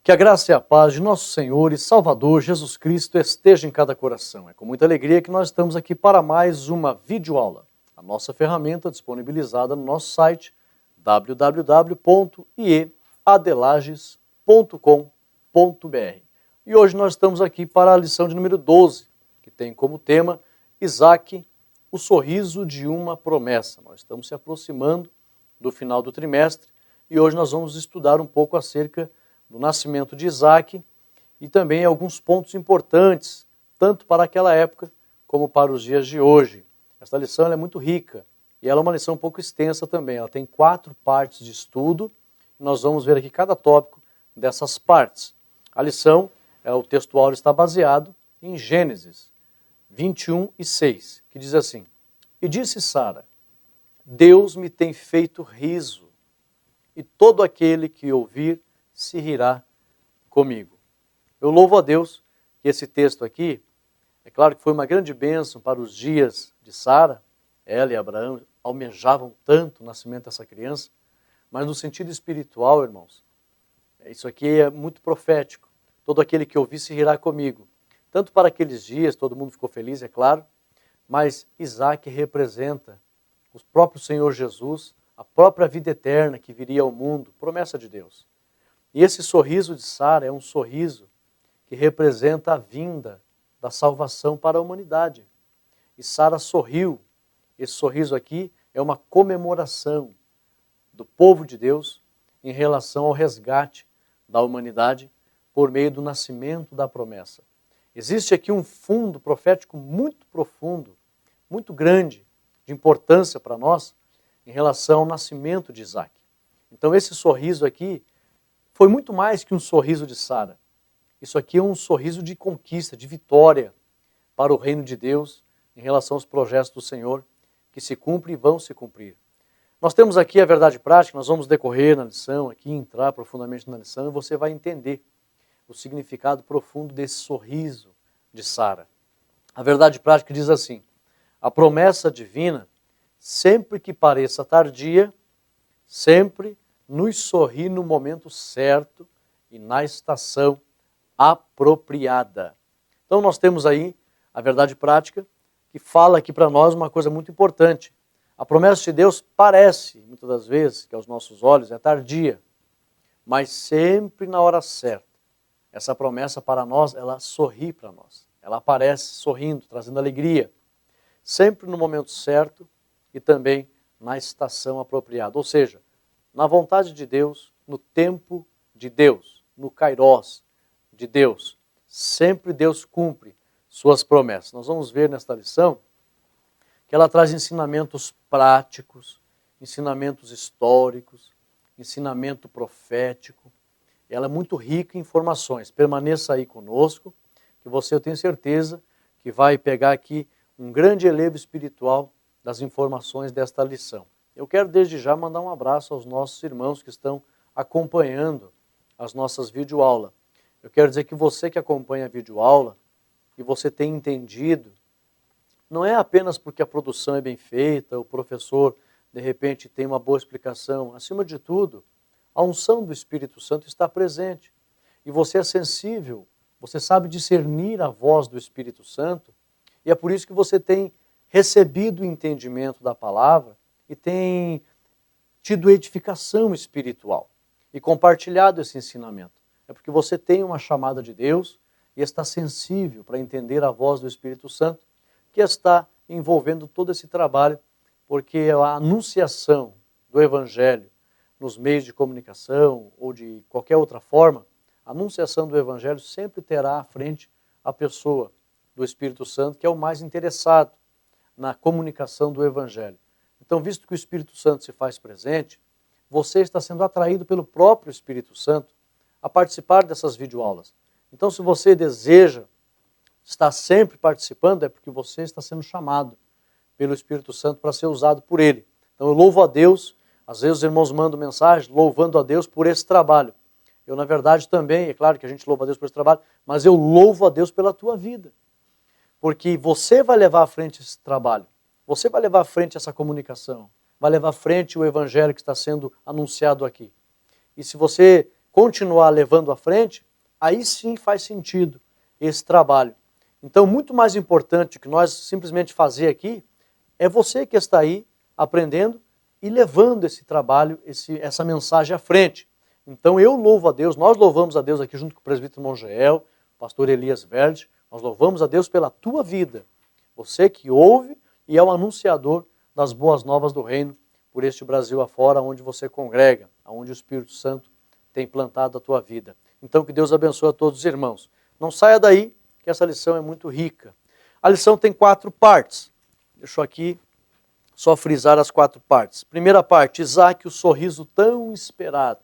Que a graça e a paz de nosso Senhor e Salvador Jesus Cristo esteja em cada coração. É com muita alegria que nós estamos aqui para mais uma videoaula. A nossa ferramenta disponibilizada no nosso site www.ieadelages.com.br. E hoje nós estamos aqui para a lição de número 12, que tem como tema Isaac, o sorriso de uma promessa. Nós estamos se aproximando do final do trimestre e hoje nós vamos estudar um pouco acerca do nascimento de Isaac e também alguns pontos importantes, tanto para aquela época como para os dias de hoje. Esta lição ela é muito rica e ela é uma lição um pouco extensa também. Ela tem 4 partes de estudo e nós vamos ver aqui cada tópico dessas partes. A lição, o textual está baseado em Gênesis 21:6, que diz assim: E disse Sara, Deus me tem feito riso, e todo aquele que ouvir se rirá comigo. Eu louvo a Deus que esse texto aqui, é claro que foi uma grande bênção para os dias de Sara. Ela e Abraão almejavam tanto o nascimento dessa criança, mas no sentido espiritual, irmãos, isso aqui é muito profético. Todo aquele que ouvir se rirá comigo. Tanto para aqueles dias, todo mundo ficou feliz, é claro, mas Isaac representa o próprio Senhor Jesus, a própria vida eterna que viria ao mundo, promessa de Deus. E esse sorriso de Sara é um sorriso que representa a vinda da salvação para a humanidade. E Sara sorriu. Esse sorriso aqui é uma comemoração do povo de Deus em relação ao resgate da humanidade por meio do nascimento da promessa. Existe aqui um fundo profético muito profundo, muito grande, de importância para nós em relação ao nascimento de Isaac. Então esse sorriso aqui foi muito mais que um sorriso de Sara. Isso aqui é um sorriso de conquista, de vitória para o reino de Deus em relação aos projetos do Senhor que se cumprem e vão se cumprir. Nós temos aqui a verdade prática, nós vamos decorrer na lição, aqui entrar profundamente na lição e você vai entender o significado profundo desse sorriso de Sara. A verdade prática diz assim: a promessa divina, sempre que pareça tardia, sempre nos sorri no momento certo e na estação apropriada. Então nós temos aí a verdade prática que fala aqui para nós uma coisa muito importante. A promessa de Deus parece, muitas das vezes, que aos nossos olhos é tardia, mas sempre na hora certa. Essa promessa para nós, ela sorri para nós. Ela aparece sorrindo, trazendo alegria. Sempre no momento certo e também na estação apropriada. Ou seja, na vontade de Deus, no tempo de Deus, no kairós de Deus. Sempre Deus cumpre suas promessas. Nós vamos ver nesta lição que ela traz ensinamentos práticos, ensinamentos históricos, ensinamento profético. Ela é muito rica em informações. Permaneça aí conosco, que você, eu tenho certeza, que vai pegar aqui um grande elevo espiritual das informações desta lição. Eu quero desde já mandar um abraço aos nossos irmãos que estão acompanhando as nossas videoaulas. Eu quero dizer que você que acompanha a videoaula e você tem entendido, não é apenas porque a produção é bem feita, o professor de repente tem uma boa explicação. Acima de tudo, a unção do Espírito Santo está presente e você é sensível, você sabe discernir a voz do Espírito Santo e é por isso que você tem recebido o entendimento da palavra e tem tido edificação espiritual e compartilhado esse ensinamento. É porque você tem uma chamada de Deus e está sensível para entender a voz do Espírito Santo que está envolvendo todo esse trabalho, porque a anunciação do Evangelho nos meios de comunicação ou de qualquer outra forma, a anunciação do Evangelho sempre terá à frente a pessoa do Espírito Santo, que é o mais interessado na comunicação do Evangelho. Então, visto que o Espírito Santo se faz presente, você está sendo atraído pelo próprio Espírito Santo a participar dessas videoaulas. Então, se você deseja estar sempre participando, é porque você está sendo chamado pelo Espírito Santo para ser usado por Ele. Então, eu louvo a Deus. Às vezes os irmãos mandam mensagem louvando a Deus por esse trabalho. Eu, na verdade, também, é claro que a gente louva a Deus por esse trabalho, mas eu louvo a Deus pela tua vida. Porque você vai levar à frente esse trabalho. Você vai levar à frente essa comunicação. Vai levar à frente o Evangelho que está sendo anunciado aqui. E se você continuar levando à frente, aí sim faz sentido esse trabalho. Então, muito mais importante que nós simplesmente fazer aqui, é você que está aí aprendendo e levando esse trabalho, essa mensagem à frente. Então eu louvo a Deus, nós louvamos a Deus aqui junto com o presbítero Mongeel, o pastor Elias Verde, nós louvamos a Deus pela tua vida. Você que ouve e é o anunciador das boas novas do reino por este Brasil afora, onde você congrega, onde o Espírito Santo tem plantado a tua vida. Então que Deus abençoe a todos os irmãos. Não saia daí, que essa lição é muito rica. A lição tem 4 partes. Deixa eu aqui só frisar as 4 partes. Primeira parte, Isaac, o sorriso tão esperado.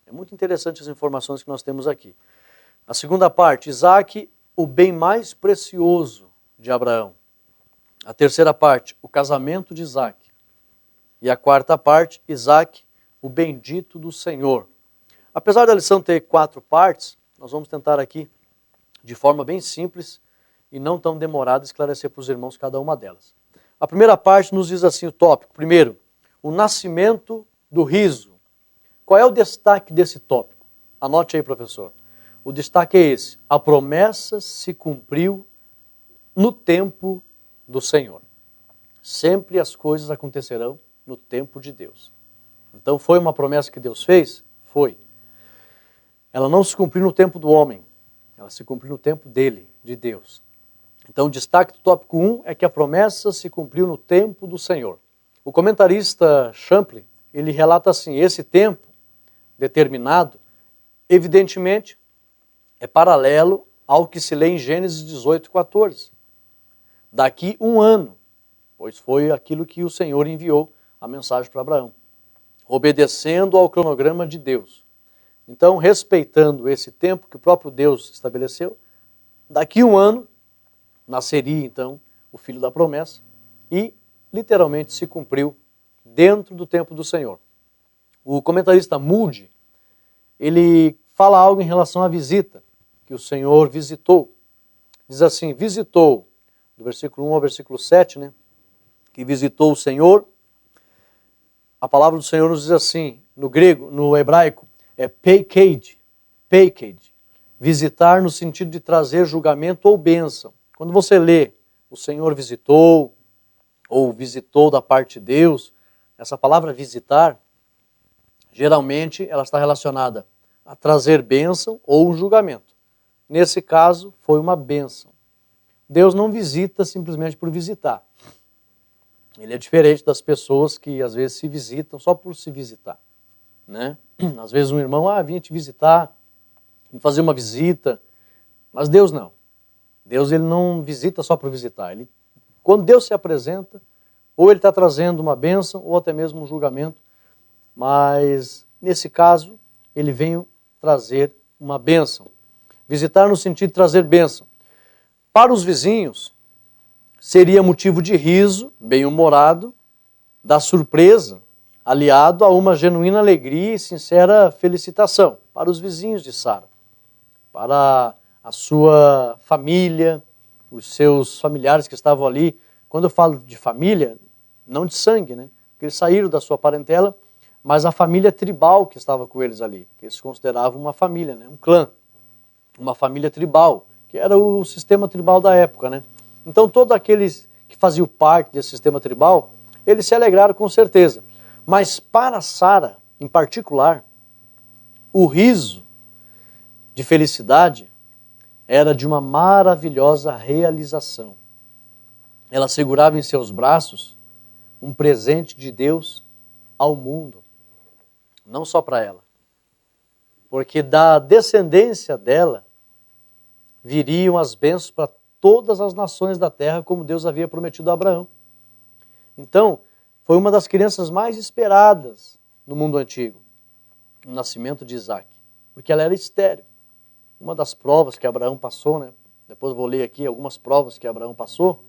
É muito interessante as informações que nós temos aqui. A segunda parte, Isaac, o bem mais precioso de Abraão. A terceira parte, o casamento de Isaac. E a quarta parte, Isaac, o bendito do Senhor. Apesar da lição ter 4 partes, nós vamos tentar aqui, de forma bem simples e não tão demorada, esclarecer para os irmãos cada uma delas. A primeira parte nos diz assim o tópico. Primeiro, o nascimento do riso. Qual é o destaque desse tópico? Anote aí, professor. O destaque é esse. A promessa se cumpriu no tempo do Senhor. Sempre as coisas acontecerão no tempo de Deus. Então foi uma promessa que Deus fez? Foi. Ela não se cumpriu no tempo do homem. Ela se cumpriu no tempo dele, de Deus. Então o destaque do tópico 1 é que a promessa se cumpriu no tempo do Senhor. O comentarista Champlin, ele relata assim, esse tempo determinado, evidentemente, é paralelo ao que se lê em Gênesis 18:14. Daqui 1 ano, pois foi aquilo que o Senhor enviou a mensagem para Abraão, obedecendo ao cronograma de Deus. Então, respeitando esse tempo que o próprio Deus estabeleceu, daqui 1 ano, nasceria então o filho da promessa e literalmente se cumpriu dentro do tempo do Senhor. O comentarista Moody, ele fala algo em relação à visita que o Senhor visitou. Diz assim, visitou, do versículo 1 ao versículo 7, né? Que visitou o Senhor. A palavra do Senhor nos diz assim, no grego, no hebraico, é peiked, visitar no sentido de trazer julgamento ou bênção. Quando você lê, o Senhor visitou, ou visitou da parte de Deus, essa palavra visitar, geralmente ela está relacionada a trazer bênção ou um julgamento. Nesse caso, foi uma bênção. Deus não visita simplesmente por visitar. Ele é diferente das pessoas que às vezes se visitam só por se visitar, né? Às vezes um irmão, vinha te visitar, vim fazer uma visita, mas Deus não. Deus ele não visita só por visitar. Quando Deus se apresenta, ou ele está trazendo uma bênção, ou até mesmo um julgamento, mas nesse caso, ele veio trazer uma bênção. Visitar no sentido de trazer bênção. Para os vizinhos, seria motivo de riso, bem-humorado, da surpresa, aliado a uma genuína alegria e sincera felicitação. Para os vizinhos de Sara, para a sua família, os seus familiares que estavam ali. Quando eu falo de família, não de sangue, né? Porque eles saíram da sua parentela, mas a família tribal que estava com eles ali, que eles consideravam uma família, né? Um clã, uma família tribal, que era o sistema tribal da época, né? Então todos aqueles que faziam parte desse sistema tribal, eles se alegraram com certeza. Mas para Sara, em particular, o riso de felicidade era de uma maravilhosa realização. Ela segurava em seus braços um presente de Deus ao mundo, não só para ela, porque da descendência dela viriam as bênçãos para todas as nações da terra, como Deus havia prometido a Abraão. Então, foi uma das crianças mais esperadas no mundo antigo, o nascimento de Isaac, porque ela era estéril. Uma das provas que Abraão passou, né? Depois eu vou ler aqui algumas provas que Abraão passou,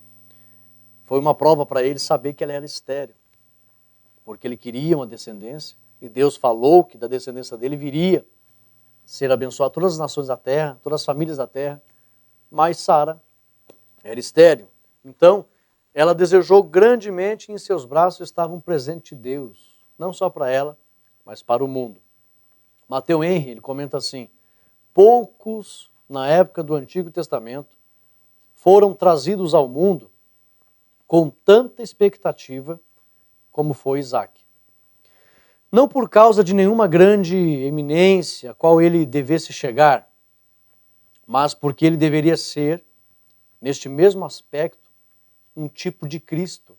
foi uma prova para ele saber que ela era estéril, porque ele queria uma descendência, e Deus falou que da descendência dele viria ser abençoado todas as nações da terra, todas as famílias da terra, mas Sara era estéril. Então, ela desejou grandemente, e em seus braços estava um presente de Deus, não só para ela, mas para o mundo. Matteo Henry, ele comenta assim: poucos, na época do Antigo Testamento, foram trazidos ao mundo com tanta expectativa como foi Isaac. Não por causa de nenhuma grande eminência a qual ele devesse chegar, mas porque ele deveria ser, neste mesmo aspecto, um tipo de Cristo.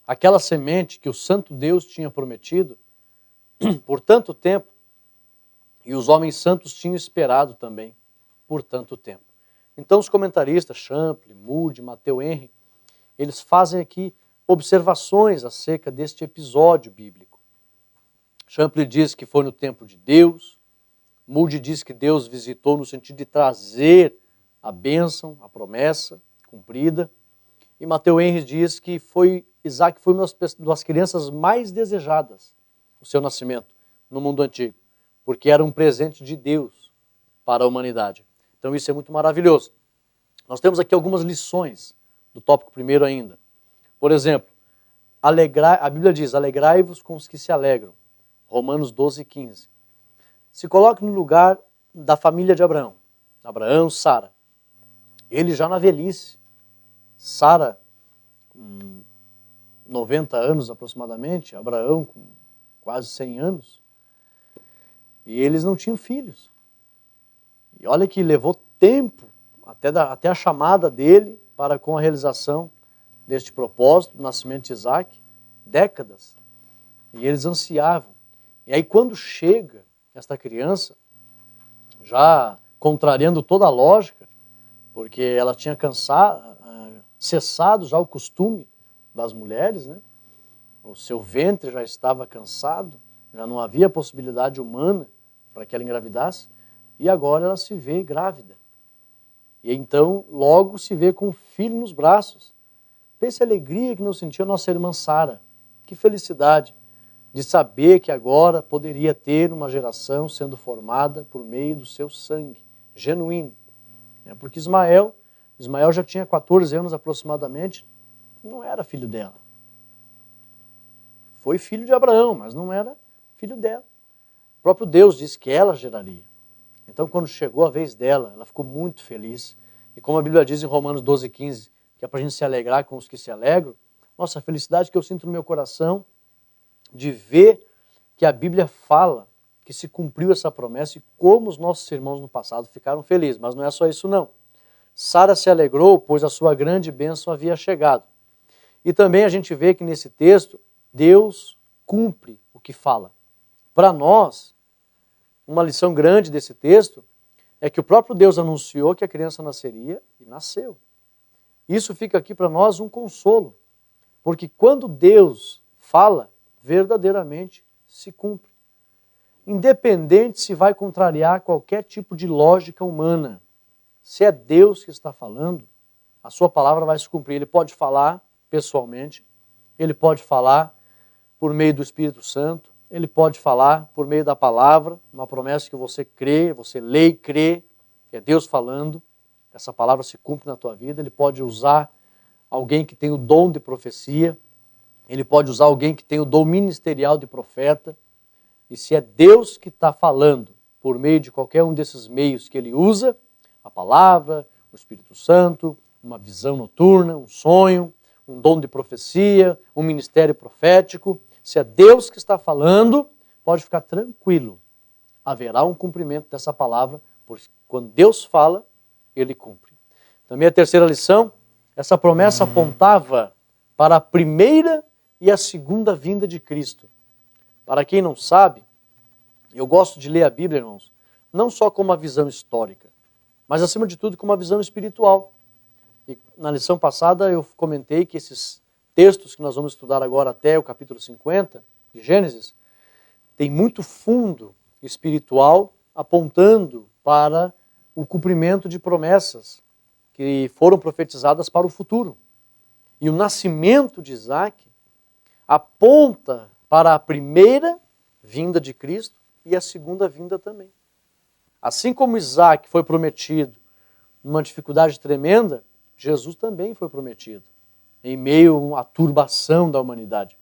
Aquela semente que o santo Deus tinha prometido por tanto tempo, e os homens santos tinham esperado também por tanto tempo. Então os comentaristas, Champlin, Moody, Matteo Henry, eles fazem aqui observações acerca deste episódio bíblico. Champlin diz que foi no tempo de Deus, Moody diz que Deus visitou no sentido de trazer a bênção, a promessa cumprida, e Matteo Henry diz que Isaac foi uma das crianças mais desejadas, o seu nascimento, no mundo antigo, porque era um presente de Deus para a humanidade. Então isso é muito maravilhoso. Nós temos aqui algumas lições do tópico primeiro ainda. Por exemplo, a Bíblia diz, alegrai-vos com os que se alegram. Romanos 12, 15. Se coloque no lugar da família de Abraão. Abraão, Sara. Ele já na velhice. Sara, com 90 anos aproximadamente. Abraão, com quase 100 anos. E eles não tinham filhos. E olha que levou tempo até a chamada dele para com a realização deste propósito, do nascimento de Isaac, décadas. E eles ansiavam. E aí quando chega esta criança, já contrariando toda a lógica, porque ela tinha cessado já o costume das mulheres, né? O seu ventre já estava cansado, já não havia possibilidade humana para que ela engravidasse, e agora ela se vê grávida. E então logo se vê com um filho nos braços. Pense a alegria que nos sentiu a nossa irmã Sara. Que felicidade de saber que agora poderia ter uma geração sendo formada por meio do seu sangue, genuíno. Porque Ismael já tinha 14 anos aproximadamente, não era filho dela. Foi filho de Abraão, mas não era filho dela. O próprio Deus disse que ela geraria. Então, quando chegou a vez dela, ela ficou muito feliz. E como a Bíblia diz em Romanos 12, 15, que é para a gente se alegrar com os que se alegram, nossa, a felicidade que eu sinto no meu coração de ver que a Bíblia fala que se cumpriu essa promessa e como os nossos irmãos no passado ficaram felizes. Mas não é só isso não. Sara se alegrou, pois a sua grande bênção havia chegado. E também a gente vê que nesse texto, Deus cumpre o que fala. Para nós, uma lição grande desse texto é que o próprio Deus anunciou que a criança nasceria e nasceu. Isso fica aqui para nós um consolo, porque quando Deus fala, verdadeiramente se cumpre. Independente se vai contrariar qualquer tipo de lógica humana, se é Deus que está falando, a sua palavra vai se cumprir. Ele pode falar pessoalmente, ele pode falar por meio do Espírito Santo, ele pode falar por meio da palavra, uma promessa que você crê, você lê e crê, que é Deus falando, essa palavra se cumpre na tua vida. Ele pode usar alguém que tem o dom de profecia, ele pode usar alguém que tem o dom ministerial de profeta, e se é Deus que está falando por meio de qualquer um desses meios que ele usa, a palavra, o Espírito Santo, uma visão noturna, um sonho, um dom de profecia, um ministério profético, se é Deus que está falando, pode ficar tranquilo. Haverá um cumprimento dessa palavra, porque quando Deus fala, Ele cumpre. Também a terceira lição, essa promessa apontava para a primeira e a segunda vinda de Cristo. Para quem não sabe, eu gosto de ler a Bíblia, irmãos, não só com uma visão histórica, mas acima de tudo com uma visão espiritual. E na lição passada eu comentei que esses textos que nós vamos estudar agora até o capítulo 50 de Gênesis, tem muito fundo espiritual apontando para o cumprimento de promessas que foram profetizadas para o futuro. E o nascimento de Isaac aponta para a primeira vinda de Cristo e a segunda vinda também. Assim como Isaac foi prometido numa dificuldade tremenda, Jesus também foi prometido em meio à turbação da humanidade.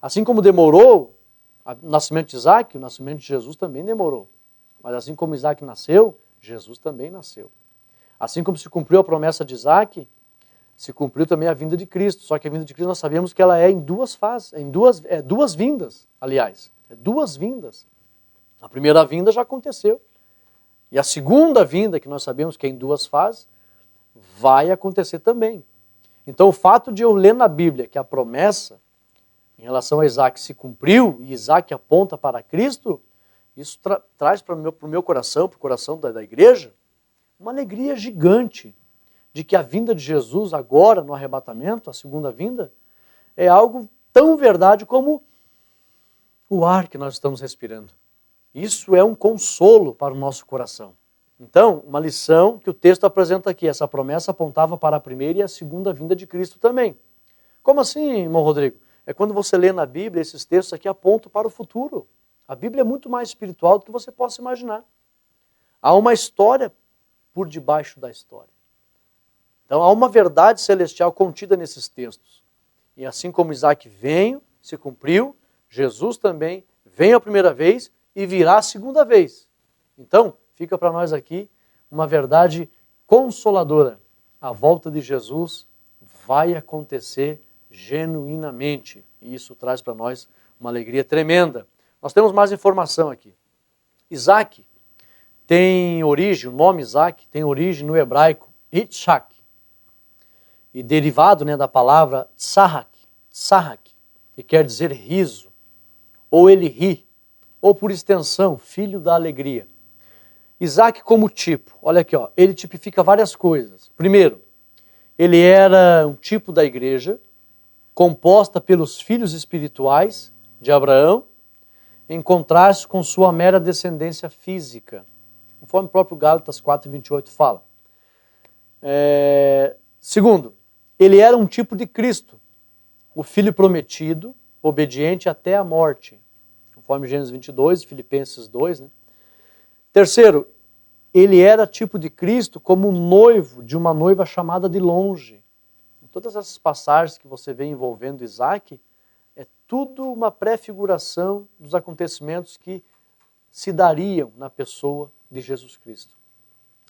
Assim como demorou O nascimento de Isaac, o nascimento de Jesus também demorou. Mas assim como Isaac nasceu, Jesus também nasceu. Assim como se cumpriu a promessa de Isaac, se cumpriu também a vinda de Cristo. Só que a vinda de Cristo nós sabemos que ela é em duas fases, duas vindas, aliás. É duas vindas. A primeira vinda já aconteceu. E a segunda vinda, que nós sabemos que é em duas fases, vai acontecer também. Então o fato de eu ler na Bíblia que a promessa em relação a Isaac se cumpriu e Isaac aponta para Cristo, isso traz para o meu coração, para o coração da igreja, uma alegria gigante de que a vinda de Jesus agora no arrebatamento, a segunda vinda, é algo tão verdade como o ar que nós estamos respirando. Isso é um consolo para o nosso coração. Então, uma lição que o texto apresenta aqui, essa promessa apontava para a primeira e a segunda vinda de Cristo também. Como assim, irmão Rodrigo? É quando você lê na Bíblia, esses textos aqui apontam para o futuro. A Bíblia é muito mais espiritual do que você possa imaginar. Há uma história por debaixo da história. Então há uma verdade celestial contida nesses textos. E assim como Isaac veio, se cumpriu, Jesus também veio a primeira vez e virá a segunda vez. Então, fica para nós aqui uma verdade consoladora. A volta de Jesus vai acontecer genuinamente. E isso traz para nós uma alegria tremenda. Nós temos mais informação aqui. Isaac tem origem, o nome Isaac tem origem no hebraico Yitzhak. E derivado da palavra tzahak, que quer dizer riso, ou ele ri, ou por extensão, filho da alegria. Isaac como tipo, olha aqui, ele tipifica várias coisas. Primeiro, ele era um tipo da igreja, composta pelos filhos espirituais de Abraão, em contraste com sua mera descendência física, conforme o próprio Gálatas 4:28 fala. Segundo, ele era um tipo de Cristo, o filho prometido, obediente até a morte, conforme Gênesis 22 e Filipenses 2. Terceiro, ele era tipo de Cristo como noivo de uma noiva chamada de longe. Todas essas passagens que você vê envolvendo Isaac, é tudo uma prefiguração dos acontecimentos que se dariam na pessoa de Jesus Cristo.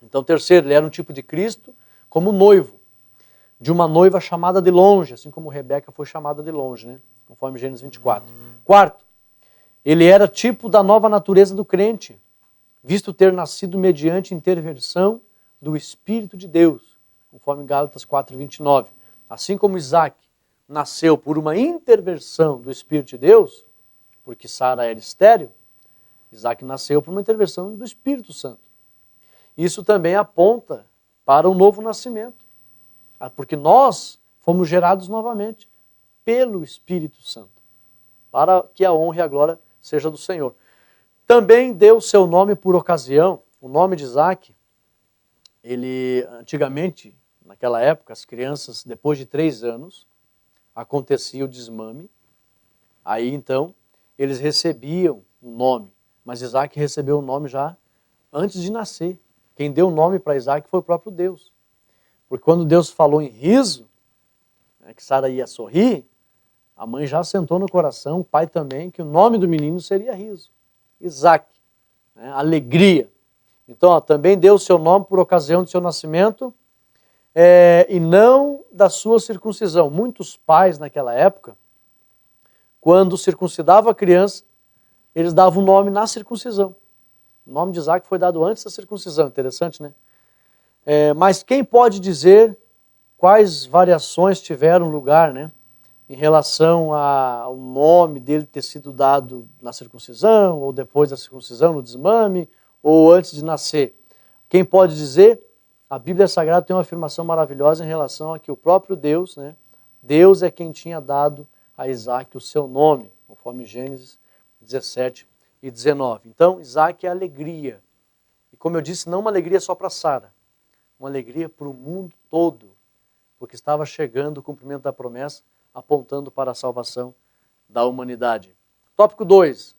Então, terceiro, ele era um tipo de Cristo como noivo de uma noiva chamada de longe, assim como Rebeca foi chamada de longe, conforme Gênesis 24. Quarto, ele era tipo da nova natureza do crente, visto ter nascido mediante intervenção do Espírito de Deus, conforme Gálatas 4:29. Assim como Isaac nasceu por uma intervenção do Espírito de Deus, porque Sara era estéril, Isaac nasceu por uma intervenção do Espírito Santo. Isso também aponta para um novo nascimento, porque nós fomos gerados novamente pelo Espírito Santo, para que a honra e a glória seja do Senhor. Também deu seu nome por ocasião, o nome de Isaac, ele antigamente, naquela época, as crianças, depois de 3 anos, acontecia o desmame, aí então eles recebiam o nome, mas Isaac recebeu o nome já antes de nascer. Quem deu o nome para Isaac foi o próprio Deus. Porque quando Deus falou em riso, que Sara ia sorrir, a mãe já sentou no coração, o pai também, que o nome do menino seria riso. Isaac, alegria. Então, também deu o seu nome por ocasião de seu nascimento, e não da sua circuncisão. Muitos pais naquela época, quando circuncidava a criança, eles davam o nome na circuncisão. O nome de Isaac foi dado antes da circuncisão, interessante, né? Mas quem pode dizer quais variações tiveram lugar, em relação ao nome dele ter sido dado na circuncisão, ou depois da circuncisão, no desmame, ou antes de nascer? Quem pode dizer? A Bíblia Sagrada tem uma afirmação maravilhosa em relação a que o próprio Deus, Deus é quem tinha dado a Isaac o seu nome, conforme Gênesis 17 e 19. Então, Isaac é alegria. E como eu disse, não uma alegria só para Sara, uma alegria para o mundo todo, porque estava chegando o cumprimento da promessa, apontando para a salvação da humanidade. Tópico 2,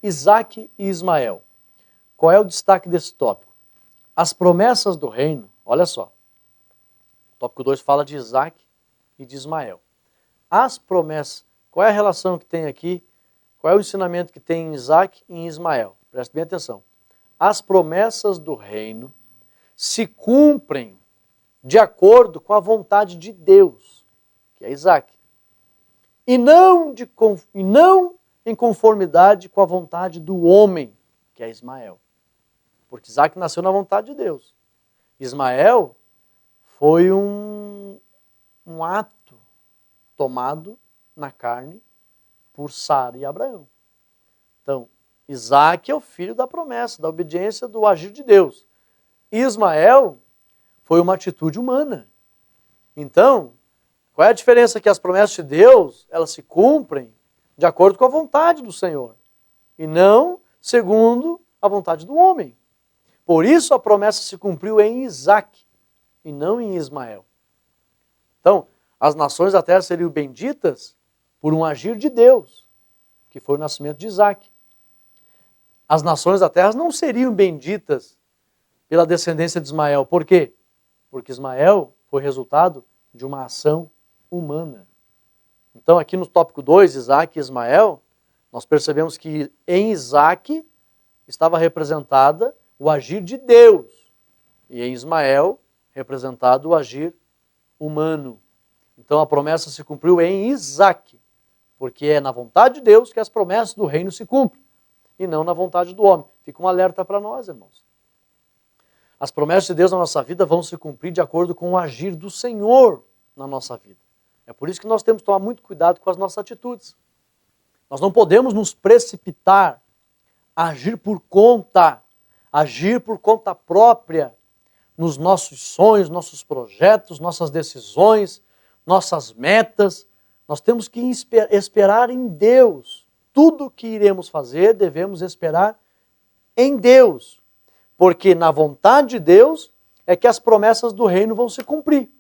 Isaac e Ismael. Qual é o destaque desse tópico? As promessas do reino, olha só. O tópico 2 fala de Isaac e de Ismael. As promessas, qual é a relação que tem aqui Qual é o ensinamento que tem em Isaac e em Ismael? Preste bem atenção. As promessas do reino se cumprem de acordo com a vontade de Deus, que é Isaac, e não em conformidade com a vontade do homem, que é Ismael. Porque Isaac nasceu na vontade de Deus. Ismael foi um ato tomado na carne por Sara e Abraão. Então, Isaac é o filho da promessa, da obediência, do agir de Deus. Ismael foi uma atitude humana. Então, qual é a diferença? Que as promessas de Deus, elas se cumprem de acordo com a vontade do Senhor, e não segundo a vontade do homem. Por isso a promessa se cumpriu em Isaac, e não em Ismael. Então, as nações da terra seriam benditas por um agir de Deus, que foi o nascimento de Isaac. As nações da terra não seriam benditas pela descendência de Ismael. Por quê? Porque Ismael foi resultado de uma ação humana. Então, aqui no tópico 2, Isaac e Ismael, nós percebemos que em Isaac estava representada o agir de Deus, e em Ismael representado o agir humano. Então a promessa se cumpriu em Isaac, porque é na vontade de Deus que as promessas do reino se cumprem, e não na vontade do homem. Fica um alerta para nós, irmãos. As promessas de Deus na nossa vida vão se cumprir de acordo com o agir do Senhor na nossa vida. É por isso que nós temos que tomar muito cuidado com as nossas atitudes. Nós não podemos nos precipitar, agir por conta própria nos nossos sonhos, nossos projetos, nossas decisões, nossas metas. Nós temos que esperar em Deus. Tudo que iremos fazer, devemos esperar em Deus. Porque na vontade de Deus é que as promessas do reino vão se cumprir.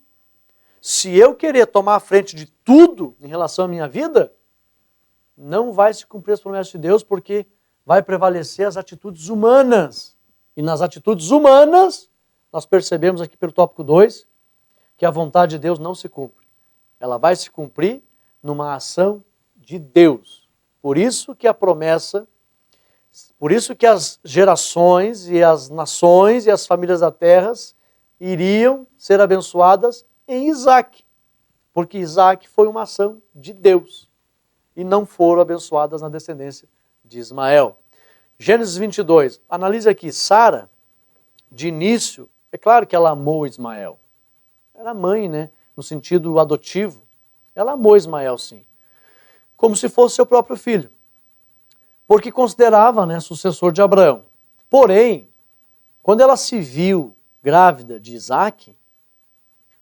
Se eu querer tomar a frente de tudo em relação à minha vida, não vai se cumprir as promessas de Deus, porque vai prevalecer as atitudes humanas. E nas atitudes humanas, nós percebemos aqui pelo tópico 2, que a vontade de Deus não se cumpre. Ela vai se cumprir numa ação de Deus. Por isso que a promessa, por isso que as gerações e as nações e as famílias da terra iriam ser abençoadas em Isaac. Porque Isaac foi uma ação de Deus. E não foram abençoadas na descendência de Ismael. Gênesis 22, analise aqui, Sara, de início, é claro que ela amou Ismael. Era mãe, né? No sentido adotivo. Ela amou Ismael, sim. Como se fosse seu próprio filho. Porque considerava, né, sucessor de Abraão. Porém, quando ela se viu grávida de Isaac,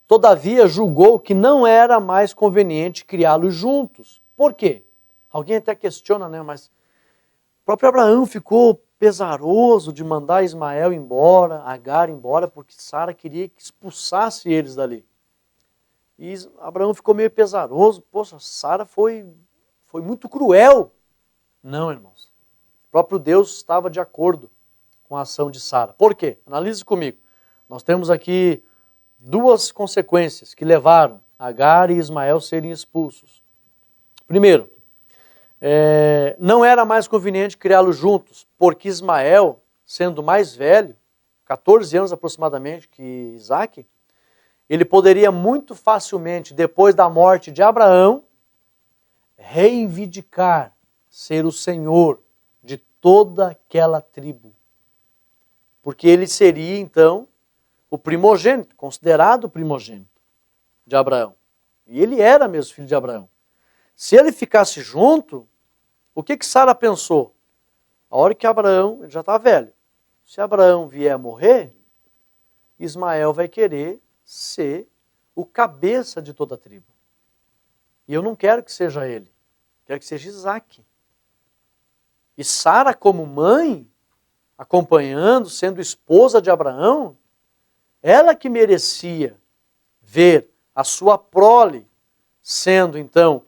todavia julgou que não era mais conveniente criá-los juntos. Por quê? Alguém até questiona, né? Mas o próprio Abraão ficou pesaroso de mandar Ismael embora, Agar embora, porque Sara queria que expulsasse eles dali. E Abraão ficou meio pesaroso. Poxa, Sara foi muito cruel. Não, irmãos. O próprio Deus estava de acordo com a ação de Sara. Por quê? Analise comigo. Nós temos aqui duas consequências que levaram Agar e Ismael a serem expulsos. Primeiro, não era mais conveniente criá-los juntos, porque Ismael, sendo mais velho, 14 anos aproximadamente que Isaac, ele poderia muito facilmente, depois da morte de Abraão, reivindicar ser o senhor de toda aquela tribo. Porque ele seria, então, o primogênito, considerado o primogênito de Abraão. E ele era mesmo filho de Abraão. Se ele ficasse junto, o que Sara pensou? A hora que Abraão, ele já está velho, se Abraão vier a morrer, Ismael vai querer ser o cabeça de toda a tribo. E eu não quero que seja ele, quero que seja Isaac. E Sara, como mãe, acompanhando, sendo esposa de Abraão, ela que merecia ver a sua prole sendo, então,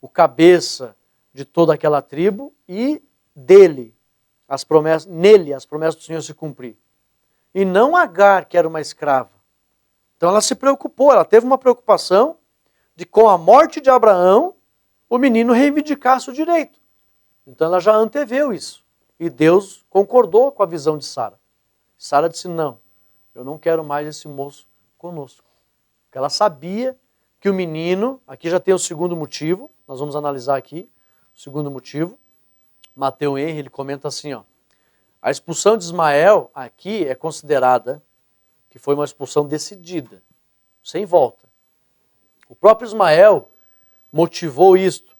o cabeça de toda aquela tribo e nele as promessas do Senhor se cumprir. E não Agar, que era uma escrava. Então ela se preocupou, ela teve uma preocupação de com a morte de Abraão, o menino reivindicasse o direito. Então ela já anteveu isso. E Deus concordou com a visão de Sara. Sara disse, não, eu não quero mais esse moço conosco. Porque ela sabia que o menino, aqui já tem o segundo motivo, nós vamos analisar aqui o segundo motivo. Mateus Henry, ele comenta assim, ó, a expulsão de Ismael aqui é considerada que foi uma expulsão decidida, sem volta. O próprio Ismael motivou isto,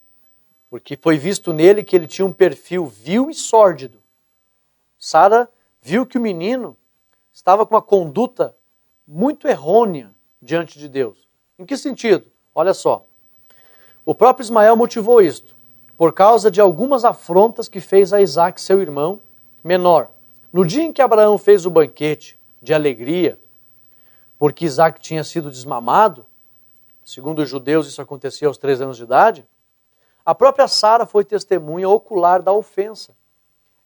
porque foi visto nele que ele tinha um perfil vil e sórdido. Sara viu que o menino estava com uma conduta muito errônea diante de Deus. Em que sentido? Olha só. O próprio Ismael motivou isto, por causa de algumas afrontas que fez a Isaque, seu irmão menor. No dia em que Abraão fez o banquete de alegria, porque Isaque tinha sido desmamado, segundo os judeus isso acontecia aos 3 anos de idade, a própria Sara foi testemunha ocular da ofensa.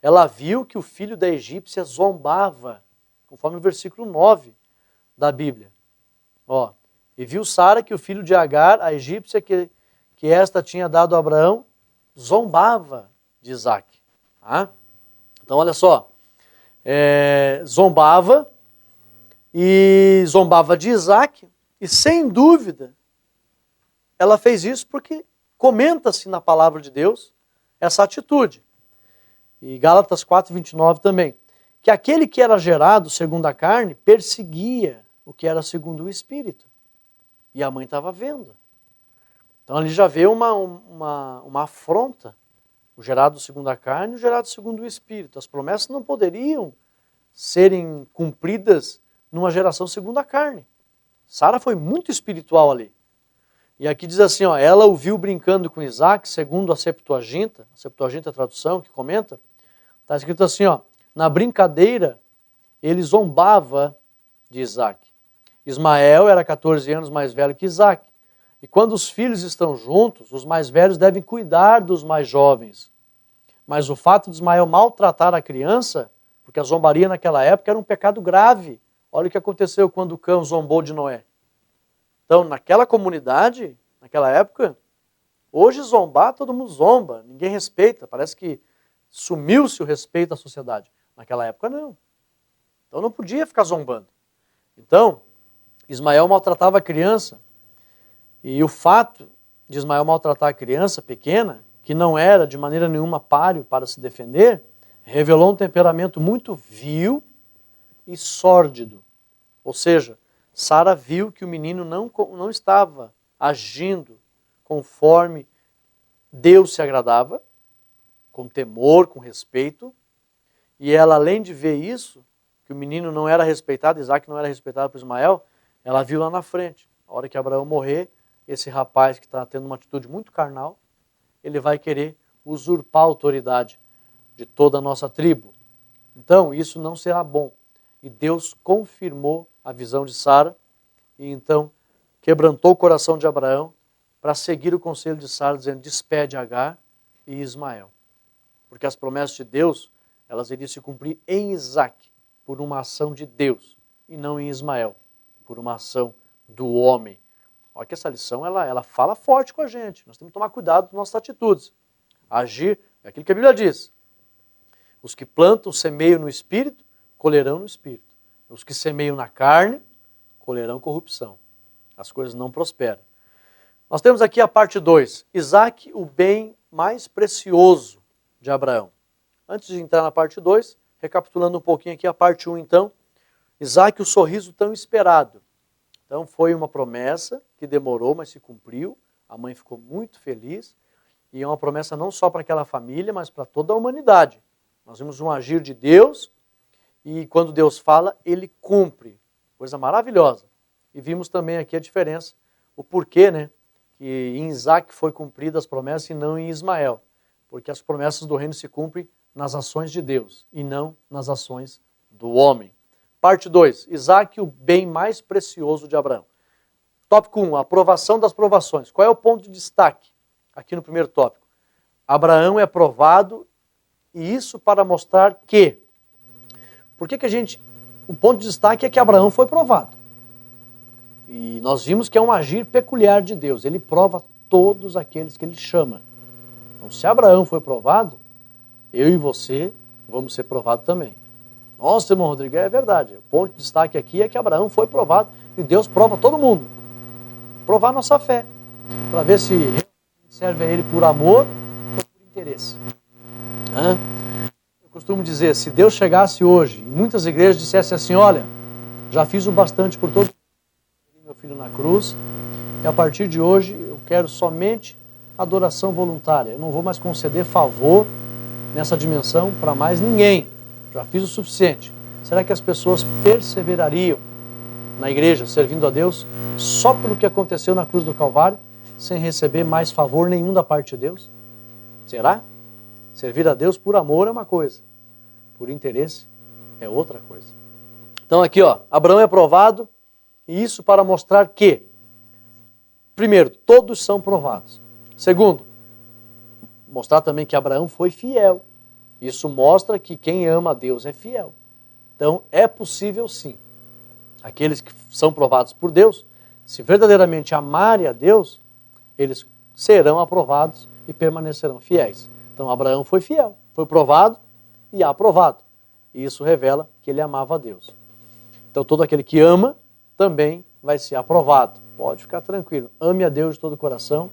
Ela viu que o filho da egípcia zombava, conforme o versículo 9 da Bíblia. Ó, e viu Sara que o filho de Agar, a egípcia que esta tinha dado a Abraão, zombava de Isaque. Tá? Então olha só, zombava de Isaque, e sem dúvida ela fez isso porque comenta-se na palavra de Deus essa atitude. E Gálatas 4:29 também, que aquele que era gerado segundo a carne perseguia o que era segundo o Espírito. E a mãe estava vendo. Então ali já vê uma afronta, o gerado segundo a carne e o gerado segundo o Espírito. As promessas não poderiam serem cumpridas numa geração segundo a carne. Sara foi muito espiritual ali. E aqui diz assim, ó, ela o viu brincando com Isaque, segundo a Septuaginta é a tradução que comenta, está escrito assim, ó, na brincadeira ele zombava de Isaque. Ismael era 14 anos mais velho que Isaque. E quando os filhos estão juntos, os mais velhos devem cuidar dos mais jovens. Mas o fato de Ismael maltratar a criança, porque a zombaria naquela época era um pecado grave. Olha o que aconteceu quando o cão zombou de Noé. Então, naquela comunidade, naquela época, hoje zombar, todo mundo zomba, ninguém respeita, parece que sumiu-se o respeito à sociedade. Naquela época, não. Então, não podia ficar zombando. Então, Ismael maltratava a criança, e o fato de Ismael maltratar a criança pequena, que não era de maneira nenhuma páreo para se defender, revelou um temperamento muito vil e sórdido. Ou seja, Sara viu que o menino não estava agindo conforme Deus se agradava, com temor, com respeito, e ela, além de ver isso, que o menino não era respeitado, Isaque não era respeitado por Ismael, ela viu lá na frente, a hora que Abraão morrer, esse rapaz que está tendo uma atitude muito carnal, ele vai querer usurpar a autoridade de toda a nossa tribo. Então, isso não será bom. E Deus confirmou a visão de Sara, e então quebrantou o coração de Abraão para seguir o conselho de Sara, dizendo, despede Agar e Ismael. Porque as promessas de Deus, elas iriam se cumprir em Isaque, por uma ação de Deus, e não em Ismael, por uma ação do homem. Olha que essa lição, ela fala forte com a gente. Nós temos que tomar cuidado com nossas atitudes. Agir, é aquilo que a Bíblia diz. Os que plantam, semeiam no Espírito, colherão no Espírito. Os que semeiam na carne, colherão corrupção. As coisas não prosperam. Nós temos aqui a parte 2. Isaque, o bem mais precioso de Abraão. Antes de entrar na parte 2, recapitulando um pouquinho aqui a parte 1 então. Isaque, o sorriso tão esperado. Então foi uma promessa que demorou, mas se cumpriu. A mãe ficou muito feliz. E é uma promessa não só para aquela família, mas para toda a humanidade. Nós vimos um agir de Deus, e quando Deus fala, Ele cumpre. Coisa maravilhosa. E vimos também aqui a diferença, o porquê, né? Que em Isaque foi cumprida as promessas e não em Ismael. Porque as promessas do reino se cumprem nas ações de Deus e não nas ações do homem. Parte 2. Isaque, o bem mais precioso de Abraão. Tópico 1. Aprovação das provações. Qual é o ponto de destaque aqui no primeiro tópico? Abraão é provado, e isso para mostrar que... Por que o ponto de destaque é que Abraão foi provado. E nós vimos que é um agir peculiar de Deus. Ele prova todos aqueles que Ele chama. Então, se Abraão foi provado, eu e você vamos ser provados também. Nossa, irmão Rodrigo, é verdade. O ponto de destaque aqui é que Abraão foi provado e Deus prova todo mundo. Provar nossa fé, para ver se serve a Ele por amor ou por interesse. Eu costumo dizer, se Deus chegasse hoje em muitas igrejas e dissesse assim, olha, já fiz o bastante por todo meu filho na cruz, e a partir de hoje eu quero somente adoração voluntária. Eu não vou mais conceder favor nessa dimensão para mais ninguém. Já fiz o suficiente. Será que as pessoas perseverariam na igreja, servindo a Deus, só pelo que aconteceu na cruz do Calvário, sem receber mais favor nenhum da parte de Deus? Será? Servir a Deus por amor é uma coisa, por interesse é outra coisa. Então aqui, Abraão é provado, e isso para mostrar que, primeiro, todos são provados. Segundo, mostrar também que Abraão foi fiel. Isso mostra que quem ama a Deus é fiel. Então é possível sim. Aqueles que são provados por Deus, se verdadeiramente amarem a Deus, eles serão aprovados e permanecerão fiéis. Então Abraão foi fiel, foi provado e aprovado. E isso revela que ele amava a Deus. Então todo aquele que ama também vai ser aprovado. Pode ficar tranquilo. Ame a Deus de todo o coração,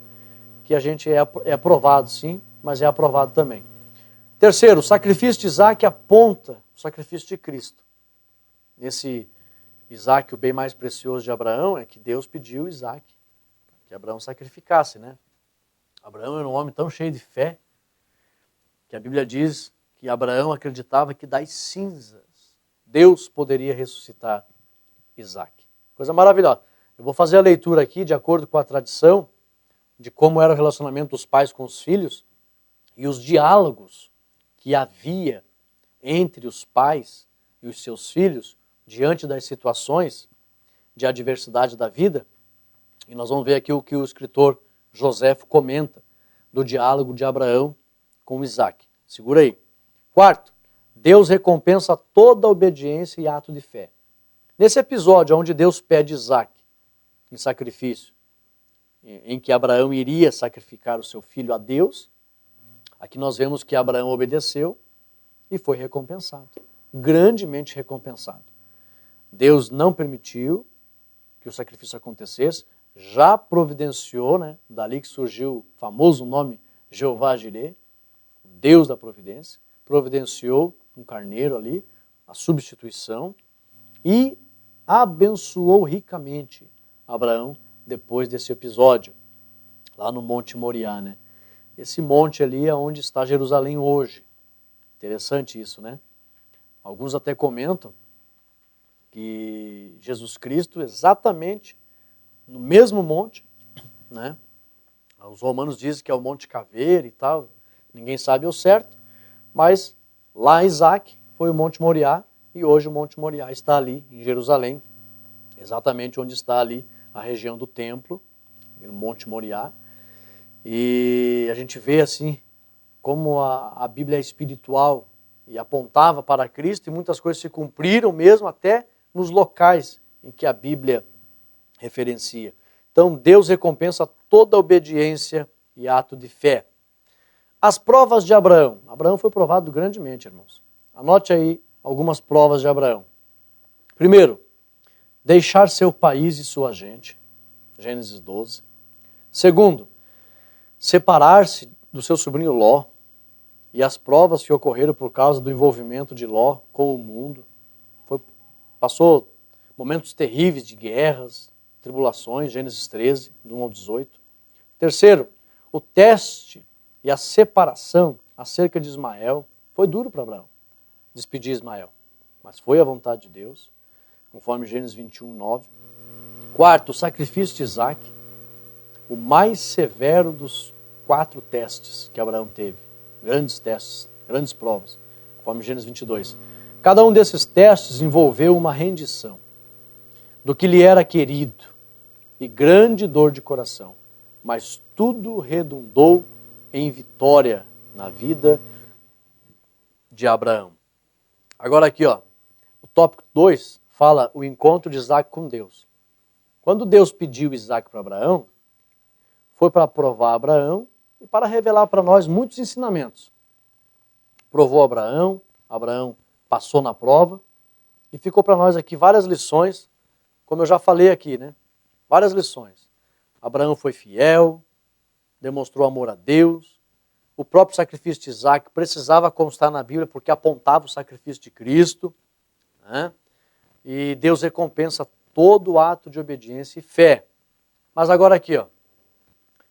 que a gente é aprovado sim, mas é aprovado também. Terceiro, o sacrifício de Isaac aponta o sacrifício de Cristo. Nesse Isaac, o bem mais precioso de Abraão, é que Deus pediu Isaac, que Abraão sacrificasse, né? Abraão era um homem tão cheio de fé, que a Bíblia diz que Abraão acreditava que das cinzas Deus poderia ressuscitar Isaac. Coisa maravilhosa. Eu vou fazer a leitura aqui, de acordo com a tradição, de como era o relacionamento dos pais com os filhos, e os diálogos que havia entre os pais e os seus filhos, diante das situações de adversidade da vida. E nós vamos ver aqui o que o escritor Joséfo comenta do diálogo de Abraão com Isaac. Segura aí. Quarto, Deus recompensa toda obediência e ato de fé. Nesse episódio onde Deus pede Isaac em sacrifício, em que Abraão iria sacrificar o seu filho a Deus, aqui nós vemos que Abraão obedeceu e foi recompensado, grandemente recompensado. Deus não permitiu que o sacrifício acontecesse, já providenciou, né? Dali que surgiu o famoso nome Jeová Jireh, o Deus da providência, providenciou um carneiro ali, a substituição, e abençoou ricamente Abraão depois desse episódio, lá no Monte Moriá, né? Esse monte ali é onde está Jerusalém hoje. Interessante isso, né? Alguns até comentam que Jesus Cristo, exatamente no mesmo monte, né? Os romanos dizem que é o Monte Caveira e tal, ninguém sabe ao certo, mas lá em Isaac foi o Monte Moriá, e hoje o Monte Moriá está ali em Jerusalém, exatamente onde está ali a região do templo, no Monte Moriá. E a gente vê assim como a Bíblia é espiritual e apontava para Cristo, e muitas coisas se cumpriram mesmo até nos locais em que a Bíblia referencia. Então Deus recompensa toda obediência e ato de fé. As provas de Abraão. Abraão foi provado grandemente, irmãos. Anote aí algumas provas de Abraão. Primeiro, deixar seu país e sua gente. Gênesis 12. Segundo, separar-se do seu sobrinho Ló e as provas que ocorreram por causa do envolvimento de Ló com o mundo. Passou momentos terríveis de guerras, tribulações, Gênesis 13, do 1 ao 18. Terceiro, o teste e a separação acerca de Ismael. Foi duro para Abraão despedir Ismael, mas foi a vontade de Deus, conforme Gênesis 21, 9. Quarto, o sacrifício de Isaac, o mais severo dos 4 testes que Abraão teve. Grandes testes, grandes provas, conforme Gênesis 22. Cada um desses testes envolveu uma rendição do que lhe era querido e grande dor de coração, mas tudo redundou em vitória na vida de Abraão. Agora aqui, o tópico 2 fala o encontro de Isaac com Deus. Quando Deus pediu Isaac para Abraão, foi para provar Abraão e para revelar para nós muitos ensinamentos. provou Abraão, Abraão passou na prova, e ficou para nós aqui várias lições, como eu já falei aqui, né? Várias lições. Abraão foi fiel, demonstrou amor a Deus, o próprio sacrifício de Isaac precisava constar na Bíblia porque apontava o sacrifício de Cristo, né? E Deus recompensa todo ato de obediência e fé. Mas agora aqui, ó,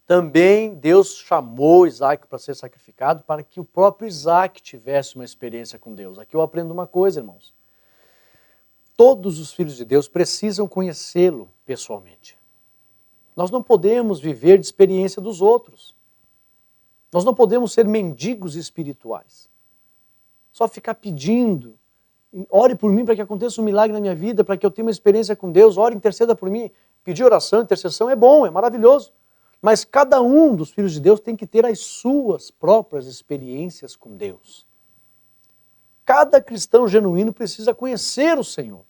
também Deus chamou Isaac para ser sacrificado para que o próprio Isaac tivesse uma experiência com Deus. Aqui eu aprendo uma coisa, irmãos. Todos os filhos de Deus precisam conhecê-lo pessoalmente. Nós não podemos viver de experiência dos outros. Nós não podemos ser mendigos espirituais. Só ficar pedindo, ore por mim para que aconteça um milagre na minha vida, para que eu tenha uma experiência com Deus, ore, interceda por mim. Pedir oração, intercessão é bom, é maravilhoso. Mas cada um dos filhos de Deus tem que ter as suas próprias experiências com Deus. Cada cristão genuíno precisa conhecer o Senhor.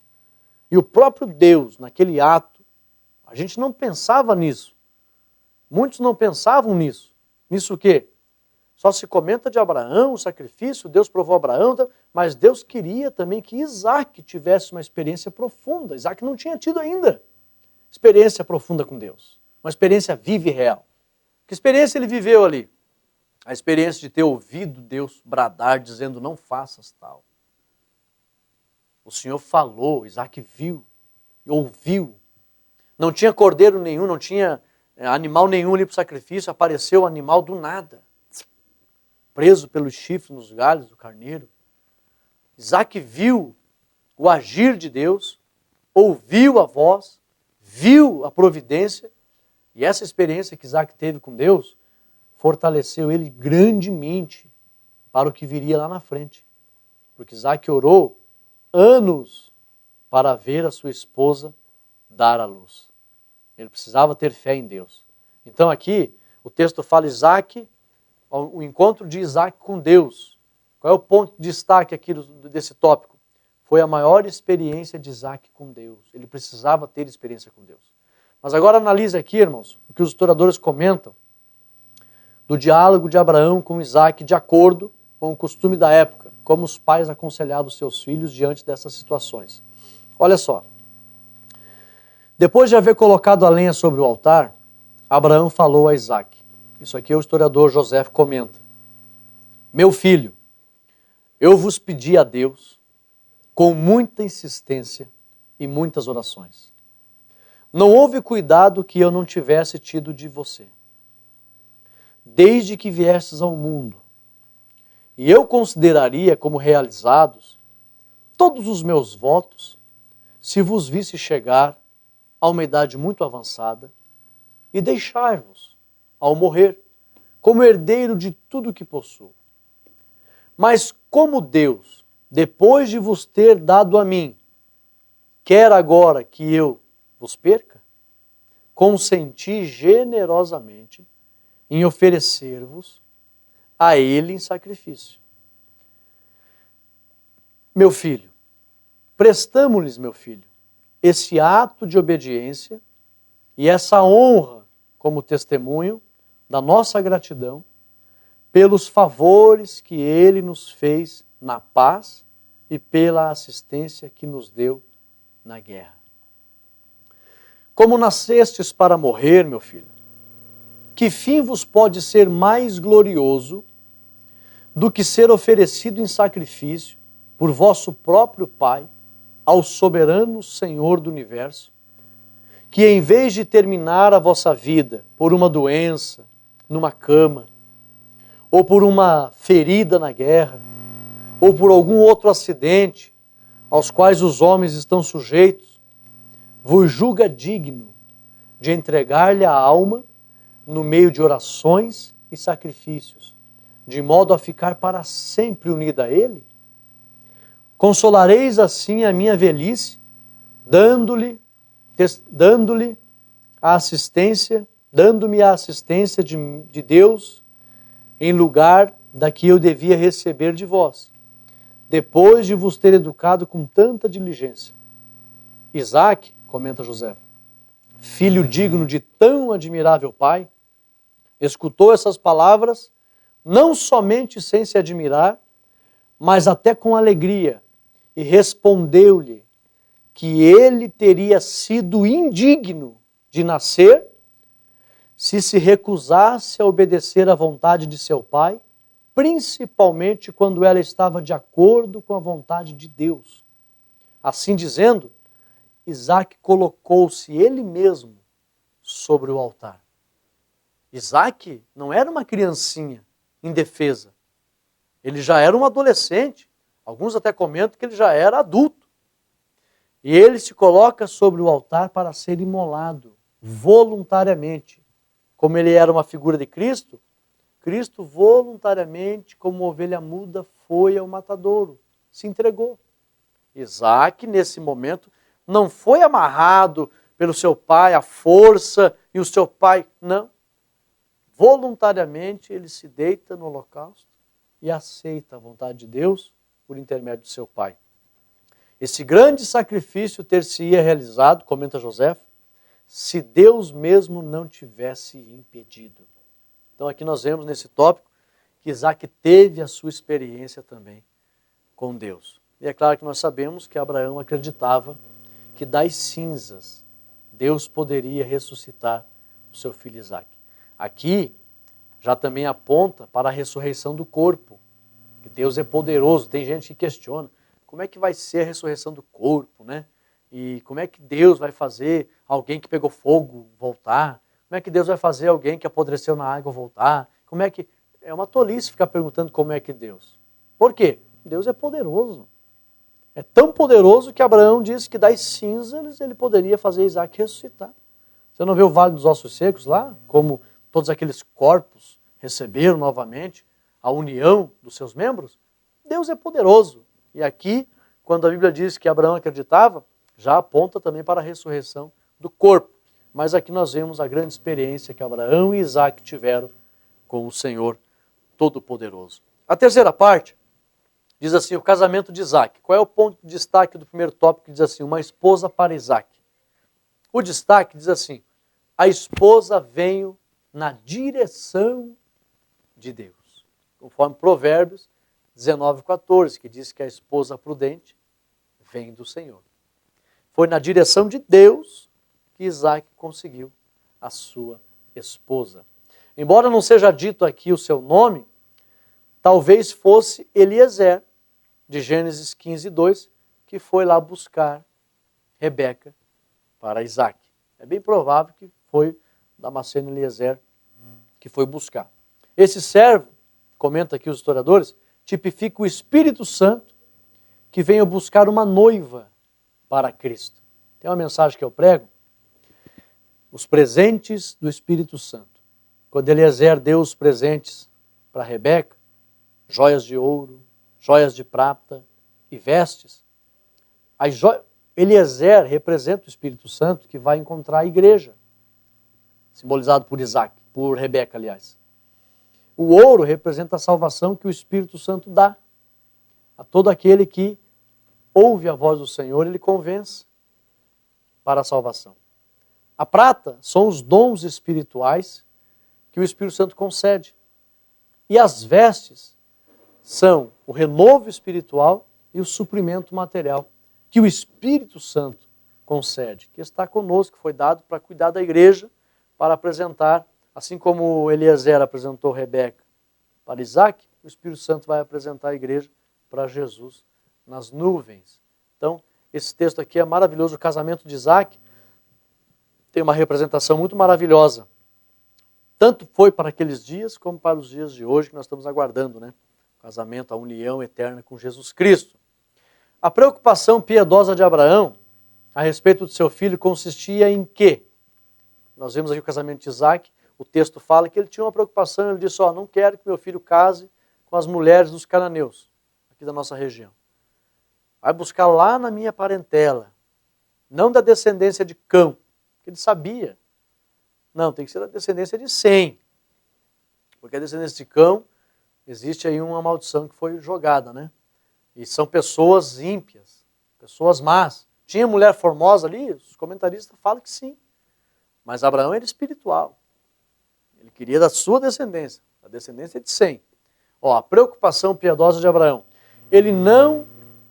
E o próprio Deus, naquele ato, a gente não pensava nisso. Muitos não pensavam nisso. Nisso o quê? Só se comenta de Abraão, o sacrifício, Deus provou Abraão, mas Deus queria também que Isaac tivesse uma experiência profunda. Isaac não tinha tido ainda experiência profunda com Deus. Uma experiência viva e real. Que experiência ele viveu ali? A experiência de ter ouvido Deus bradar, dizendo, não faças tal. O Senhor falou, Isaac viu, ouviu. Não tinha cordeiro nenhum, não tinha animal nenhum ali para o sacrifício, apareceu o animal do nada. Preso pelos chifres nos galhos do carneiro. Isaac viu o agir de Deus, ouviu a voz, viu a providência, e essa experiência que Isaac teve com Deus fortaleceu ele grandemente para o que viria lá na frente. Porque Isaac orou anos para ver a sua esposa dar à luz. Ele precisava ter fé em Deus. Então aqui o texto fala Isaac, o encontro de Isaac com Deus. Qual é o ponto de destaque aqui desse tópico? Foi a maior experiência de Isaac com Deus. Ele precisava ter experiência com Deus. Mas agora analise aqui, irmãos, o que os historiadores comentam do diálogo de Abraão com Isaac de acordo com o costume da época, como os pais aconselhavam seus filhos diante dessas situações. Olha só. Depois de haver colocado a lenha sobre o altar, Abraão falou a Isaac. Isso aqui o historiador José comenta. Meu filho, eu vos pedi a Deus com muita insistência e muitas orações. Não houve cuidado que eu não tivesse tido de você, desde que viestes ao mundo. E eu consideraria como realizados todos os meus votos se vos visse chegar a uma idade muito avançada e deixar-vos, ao morrer, como herdeiro de tudo que possuo. Mas como Deus, depois de vos ter dado a mim, quer agora que eu vos perca, consenti generosamente em oferecer-vos a Ele em sacrifício. Meu filho, prestamo-lhes, meu filho, esse ato de obediência e essa honra como testemunho da nossa gratidão pelos favores que Ele nos fez na paz e pela assistência que nos deu na guerra. Como nascestes para morrer, meu filho, que fim vos pode ser mais glorioso do que ser oferecido em sacrifício por vosso próprio Pai ao soberano Senhor do universo, que em vez de terminar a vossa vida por uma doença, numa cama, ou por uma ferida na guerra, ou por algum outro acidente aos quais os homens estão sujeitos, vos julga digno de entregar-lhe a alma no meio de orações e sacrifícios, de modo a ficar para sempre unida a Ele? Consolareis assim a minha velhice, dando-me a assistência de Deus em lugar da que eu devia receber de vós, depois de vos ter educado com tanta diligência. Isaac, comenta José, filho digno de tão admirável pai, escutou essas palavras, não somente sem se admirar, mas até com alegria, e respondeu-lhe que ele teria sido indigno de nascer se recusasse a obedecer à vontade de seu pai, principalmente quando ela estava de acordo com a vontade de Deus. Assim dizendo, Isaac colocou-se ele mesmo sobre o altar. Isaac não era uma criancinha indefesa. Ele já era um adolescente. Alguns até comentam que ele já era adulto. E ele se coloca sobre o altar para ser imolado, voluntariamente. Como ele era uma figura de Cristo, Cristo voluntariamente, como ovelha muda, foi ao matadouro, se entregou. Isaac, nesse momento, não foi amarrado pelo seu pai à força, e o seu pai, não. Voluntariamente ele se deita no holocausto e aceita a vontade de Deus por intermédio do seu pai. Esse grande sacrifício ter-se-ia realizado, comenta José, se Deus mesmo não tivesse impedido. Então aqui nós vemos nesse tópico que Isaac teve a sua experiência também com Deus. E é claro que nós sabemos que Abraão acreditava que das cinzas Deus poderia ressuscitar o seu filho Isaac. Aqui já também aponta para a ressurreição do corpo, que Deus é poderoso. Tem gente que questiona, como é que vai ser a ressurreição do corpo, né? E como é que Deus vai fazer alguém que pegou fogo voltar? Como é que Deus vai fazer alguém que apodreceu na água voltar? Como é que... É uma tolice ficar perguntando como é que Deus. Por quê? Deus é poderoso. É tão poderoso que Abraão disse que das cinzas ele poderia fazer Isaac ressuscitar. Você não vê o Vale dos Ossos Secos lá? Como todos aqueles corpos receberam novamente a união dos seus membros? Deus é poderoso. E aqui, quando a Bíblia diz que Abraão acreditava, já aponta também para a ressurreição do corpo. Mas aqui nós vemos a grande experiência que Abraão e Isaac tiveram com o Senhor Todo-Poderoso. A terceira parte diz assim, o casamento de Isaac. Qual é o ponto de destaque do primeiro tópico que diz assim, uma esposa para Isaac? O destaque diz assim, a esposa veio na direção de Deus. Conforme Provérbios 19:14, que diz que a esposa prudente vem do Senhor. Foi na direção de Deus que Isaac conseguiu a sua esposa. Embora não seja dito aqui o seu nome, talvez fosse Eliezer, de Gênesis 15:2, que foi lá buscar Rebeca para Isaac. É bem provável que foi Damasceno Eliezer que foi buscar. Esse servo, comenta aqui os historiadores, tipifica o Espírito Santo que veio buscar uma noiva para Cristo. Tem uma mensagem que eu prego, os presentes do Espírito Santo. Quando Eliezer deu os presentes para Rebeca, joias de ouro, joias de prata e vestes, Eliezer representa o Espírito Santo que vai encontrar a igreja, simbolizado por Isaac, por Rebeca, aliás. O ouro representa a salvação que o Espírito Santo dá a todo aquele que ouve a voz do Senhor, ele convence para a salvação. A prata são os dons espirituais que o Espírito Santo concede. E as vestes são o renovo espiritual e o suprimento material que o Espírito Santo concede, que está conosco, que foi dado para cuidar da igreja, para apresentar, assim como Eliezer apresentou Rebeca para Isaac, o Espírito Santo vai apresentar a igreja para Jesus nas nuvens. Então, esse texto aqui é maravilhoso, o casamento de Isaac tem uma representação muito maravilhosa. Tanto foi para aqueles dias, como para os dias de hoje, que nós estamos aguardando, né? O casamento, a união eterna com Jesus Cristo. A preocupação piedosa de Abraão a respeito do seu filho consistia em quê? Nós vemos aqui o casamento de Isaac, o texto fala que ele tinha uma preocupação, ele disse, não quero que meu filho case com as mulheres dos cananeus, aqui da nossa região. Vai buscar lá na minha parentela, não da descendência de Cão, que ele sabia. Não, tem que ser da descendência de Sem, porque a descendência de Cão, existe aí uma maldição que foi jogada, né? E são pessoas ímpias, pessoas más. Tinha mulher formosa ali? Os comentaristas falam que sim. Mas Abraão era espiritual. Ele queria da sua descendência, a descendência de Sem. A preocupação piedosa de Abraão. Ele não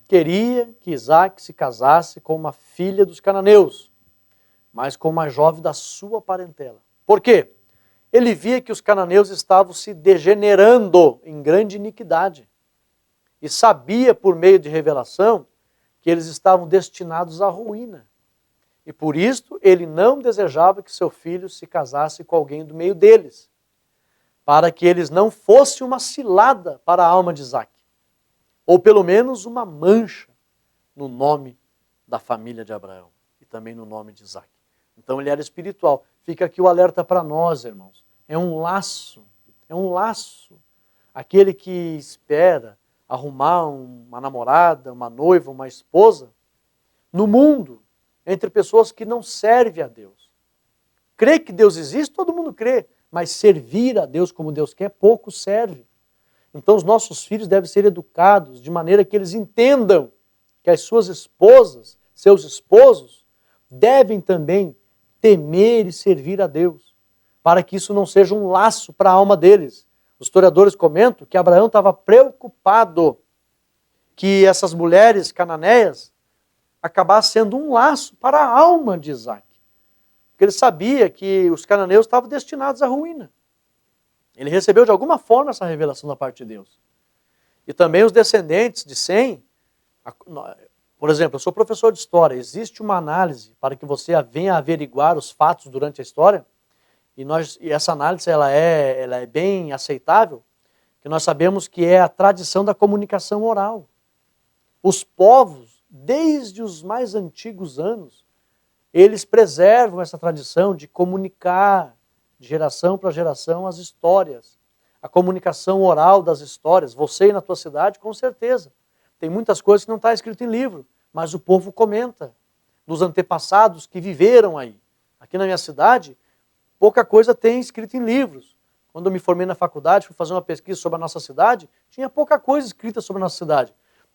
queria que Isaac se casasse com uma filha dos cananeus, mas com uma jovem da sua parentela. Por quê? Ele via que os cananeus estavam se degenerando em grande iniquidade. E sabia, por meio de revelação, que eles estavam destinados à ruína. E por isso ele não desejava que seu filho se casasse com alguém do meio deles, para que eles não fossem uma cilada para a alma de Isaac, ou pelo menos uma mancha no nome da família de Abraão e também no nome de Isaac. Então ele era espiritual. Fica aqui o alerta para nós, irmãos. É um laço. Aquele que espera arrumar uma namorada, uma noiva, uma esposa, no mundo, entre pessoas que não servem a Deus. Crê que Deus existe, todo mundo crê, mas servir a Deus como Deus quer, pouco serve. Então os nossos filhos devem ser educados de maneira que eles entendam que as suas esposas, seus esposos, devem também temer e servir a Deus, para que isso não seja um laço para a alma deles. Os historiadores comentam que Abraão estava preocupado que essas mulheres cananeias acabassem sendo um laço para a alma de Isaac. Porque ele sabia que os cananeus estavam destinados à ruína. Ele recebeu de alguma forma essa revelação da parte de Deus. E também os descendentes de Sem, por exemplo, eu sou professor de história, existe uma análise para que você venha averiguar os fatos durante a história, e essa análise ela é bem aceitável, que nós sabemos que é a tradição da comunicação oral. Os povos, desde os mais antigos anos, eles preservam essa tradição de comunicar de geração para geração as histórias. A comunicação oral das histórias. Você e na tua cidade, com certeza. Tem muitas coisas que não está escrito em livro, mas o povo comenta dos antepassados que viveram aí. Aqui na minha cidade, pouca coisa tem escrito em livros. Quando eu me formei na faculdade, fui fazer uma pesquisa sobre a nossa cidade, tinha pouca coisa escrita sobre a nossa cidade.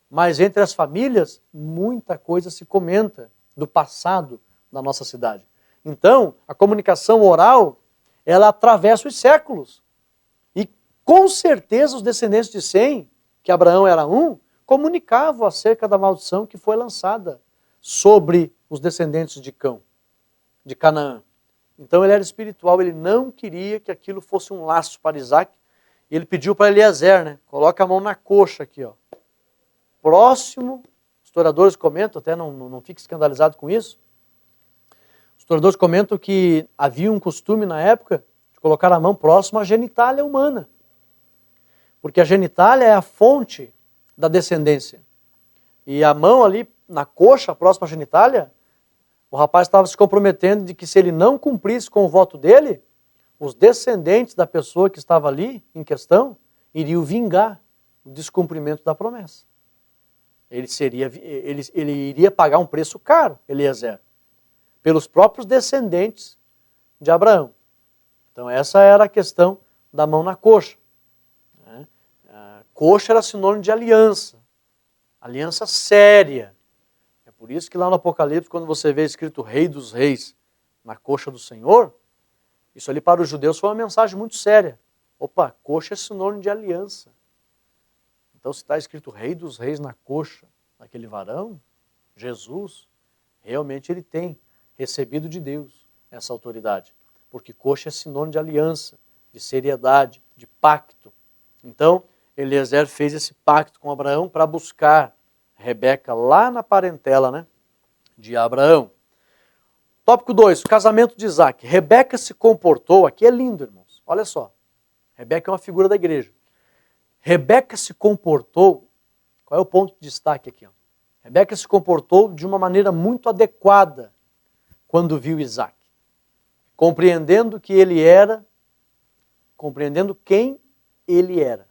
Mas entre as famílias, muita coisa se comenta do passado da nossa cidade. Então, a comunicação oral, ela atravessa os séculos. E com certeza os descendentes de Sem, que Abraão era um, comunicavam acerca da maldição que foi lançada sobre os descendentes de Cão, de Canaã. Então ele era espiritual, ele não queria que aquilo fosse um laço para Isaac. E ele pediu para Eliezer, né? Coloca a mão na coxa aqui, ó. Próximo, os historiadores comentam, até não fique escandalizado com isso. Os historiadores comentam que havia um costume na época de colocar a mão próximo à genitália humana. Porque a genitália é a fonte da descendência. E a mão ali na coxa, próxima à genitália, o rapaz estava se comprometendo de que se ele não cumprisse com o voto dele, os descendentes da pessoa que estava ali em questão iriam vingar o descumprimento da promessa. Ele iria pagar um preço caro, Eliezer, pelos próprios descendentes de Abraão. Então essa era a questão da mão na coxa. A coxa era sinônimo de aliança, aliança séria. É por isso que lá no Apocalipse, quando você vê escrito Rei dos Reis na coxa do Senhor, isso ali para os judeus foi uma mensagem muito séria. Opa, coxa é sinônimo de aliança. Então se está escrito Rei dos Reis na coxa daquele varão, Jesus, realmente ele tem recebido de Deus essa autoridade. Porque coxa é sinônimo de aliança, de seriedade, de pacto. Então, Eliezer fez esse pacto com Abraão para buscar Rebeca lá na parentela, né, de Abraão. Tópico 2, casamento de Isaac. Rebeca se comportou, aqui é lindo, irmãos, olha só. Rebeca é uma figura da igreja. Rebeca se comportou, qual é o ponto de destaque aqui? Ó? Rebeca se comportou de uma maneira muito adequada quando viu Isaac. Compreendendo que ele era, compreendendo quem ele era.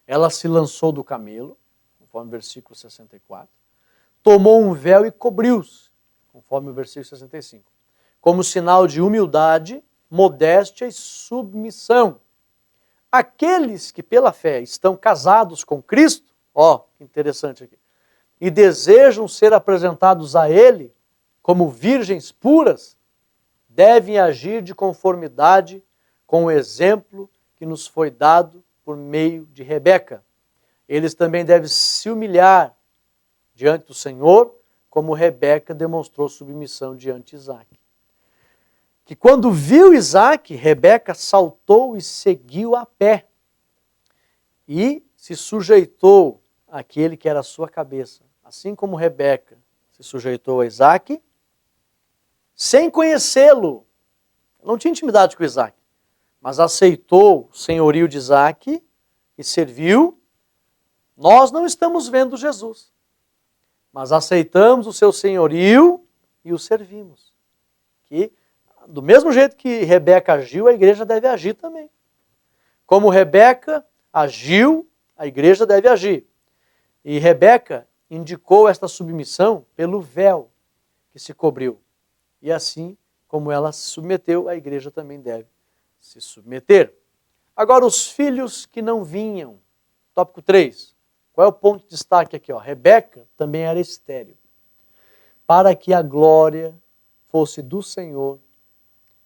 Ela se lançou do camelo, conforme o versículo 64, tomou um véu e cobriu-se, conforme o versículo 65, como sinal de humildade, modéstia e submissão. Aqueles que pela fé estão casados com Cristo, ó, que interessante aqui, e desejam ser apresentados a Ele como virgens puras, devem agir de conformidade com o exemplo que nos foi dado por meio de Rebeca. eles também devem se humilhar diante do Senhor, como Rebeca demonstrou submissão diante de Isaac. Que quando viu Isaac, Rebeca saltou e seguiu a pé. E se sujeitou àquele que era a sua cabeça. Assim como Rebeca se sujeitou a Isaac, sem conhecê-lo. Não tinha intimidade com Isaac, mas aceitou o senhorio de Isaac e serviu. Nós não estamos vendo Jesus, mas aceitamos o seu senhorio e o servimos. Que, do mesmo jeito que Rebeca agiu, a igreja deve agir também. Como Rebeca agiu, a igreja deve agir. E Rebeca indicou esta submissão pelo véu que se cobriu. E assim como ela se submeteu, a igreja também deve se submeter. Agora, os filhos que não vinham. Tópico 3. Qual é o ponto de destaque aqui? Rebeca também era estéril. Para que a glória fosse do Senhor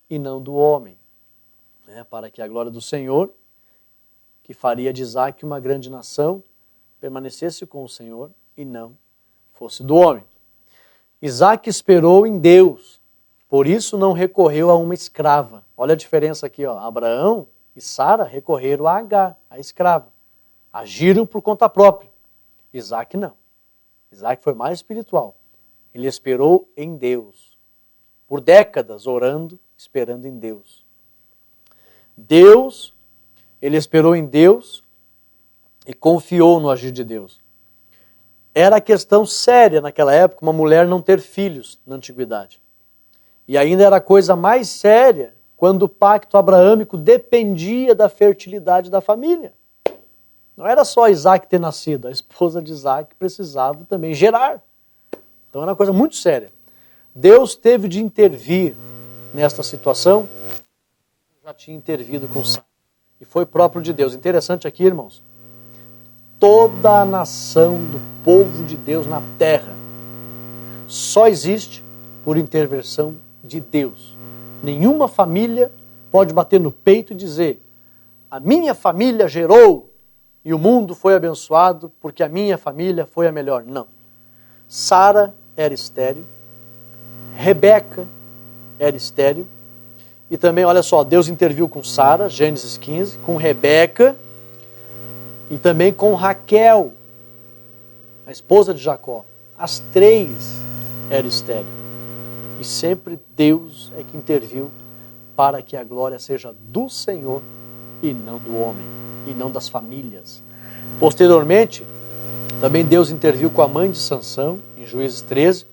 e não do homem. Para que a glória do Senhor, que faria de Isaac uma grande nação, permanecesse com o Senhor e não fosse do homem. Isaac esperou em Deus, por isso não recorreu a uma escrava. Olha a diferença aqui, Abraão e Sara recorreram a Agar, a escrava. Agiram por conta própria. Isaac não. Isaac foi mais espiritual. Ele esperou em Deus. Por décadas orando, esperando em Deus. Ele esperou em Deus e confiou no agir de Deus. Era questão séria naquela época uma mulher não ter filhos na antiguidade. E ainda era a coisa mais séria quando o pacto abraâmico dependia da fertilidade da família. Não era só Isaac ter nascido, a esposa de Isaac precisava também gerar. Então era uma coisa muito séria. Deus teve de intervir nesta situação, já tinha intervido com Sara. E foi próprio de Deus. Interessante aqui, irmãos, toda a nação do povo de Deus na terra só existe por intervenção de Deus. Nenhuma família pode bater no peito e dizer: a minha família gerou e o mundo foi abençoado porque a minha família foi a melhor. Não. Sara era estéril, Rebeca era estéril, e também, olha só, Deus interviu com Sara, Gênesis 15, com Rebeca e também com Raquel, a esposa de Jacó. As três eram estéreis. E sempre Deus é que interviu para que a glória seja do Senhor e não do homem, e não das famílias. Posteriormente, também Deus interviu com a mãe de Sansão, em Juízes 13.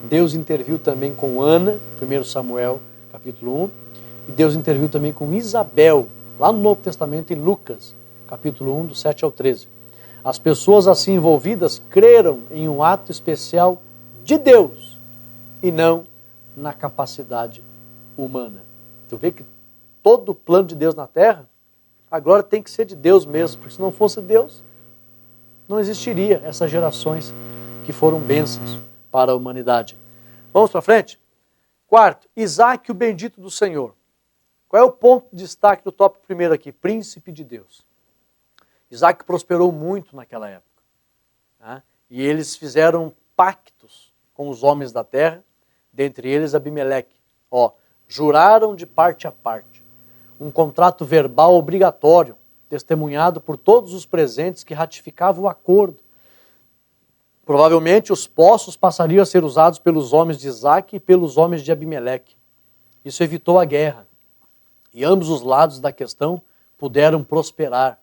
Deus interviu também com Ana, 1 Samuel, capítulo 1. E Deus interviu também com Isabel, lá no Novo Testamento, em Lucas, capítulo 1, do 7 ao 13. As pessoas assim envolvidas creram em um ato especial de Deus e não na capacidade humana. Tu vê que todo o plano de Deus na terra, a glória tem que ser de Deus mesmo, porque se não fosse Deus, não existiria essas gerações que foram bênçãos para a humanidade. Vamos para frente? Quarto, Isaac, o bendito do Senhor. Qual é o ponto de destaque do tópico primeiro aqui? Príncipe de Deus. Isaac prosperou muito naquela época. Né? E eles fizeram pactos com os homens da terra, dentre eles Abimeleque. Juraram de parte a parte. Um contrato verbal obrigatório, testemunhado por todos os presentes que ratificavam o acordo. Provavelmente os poços passariam a ser usados pelos homens de Isaac e pelos homens de Abimeleque. Isso evitou a guerra. E ambos os lados da questão puderam prosperar.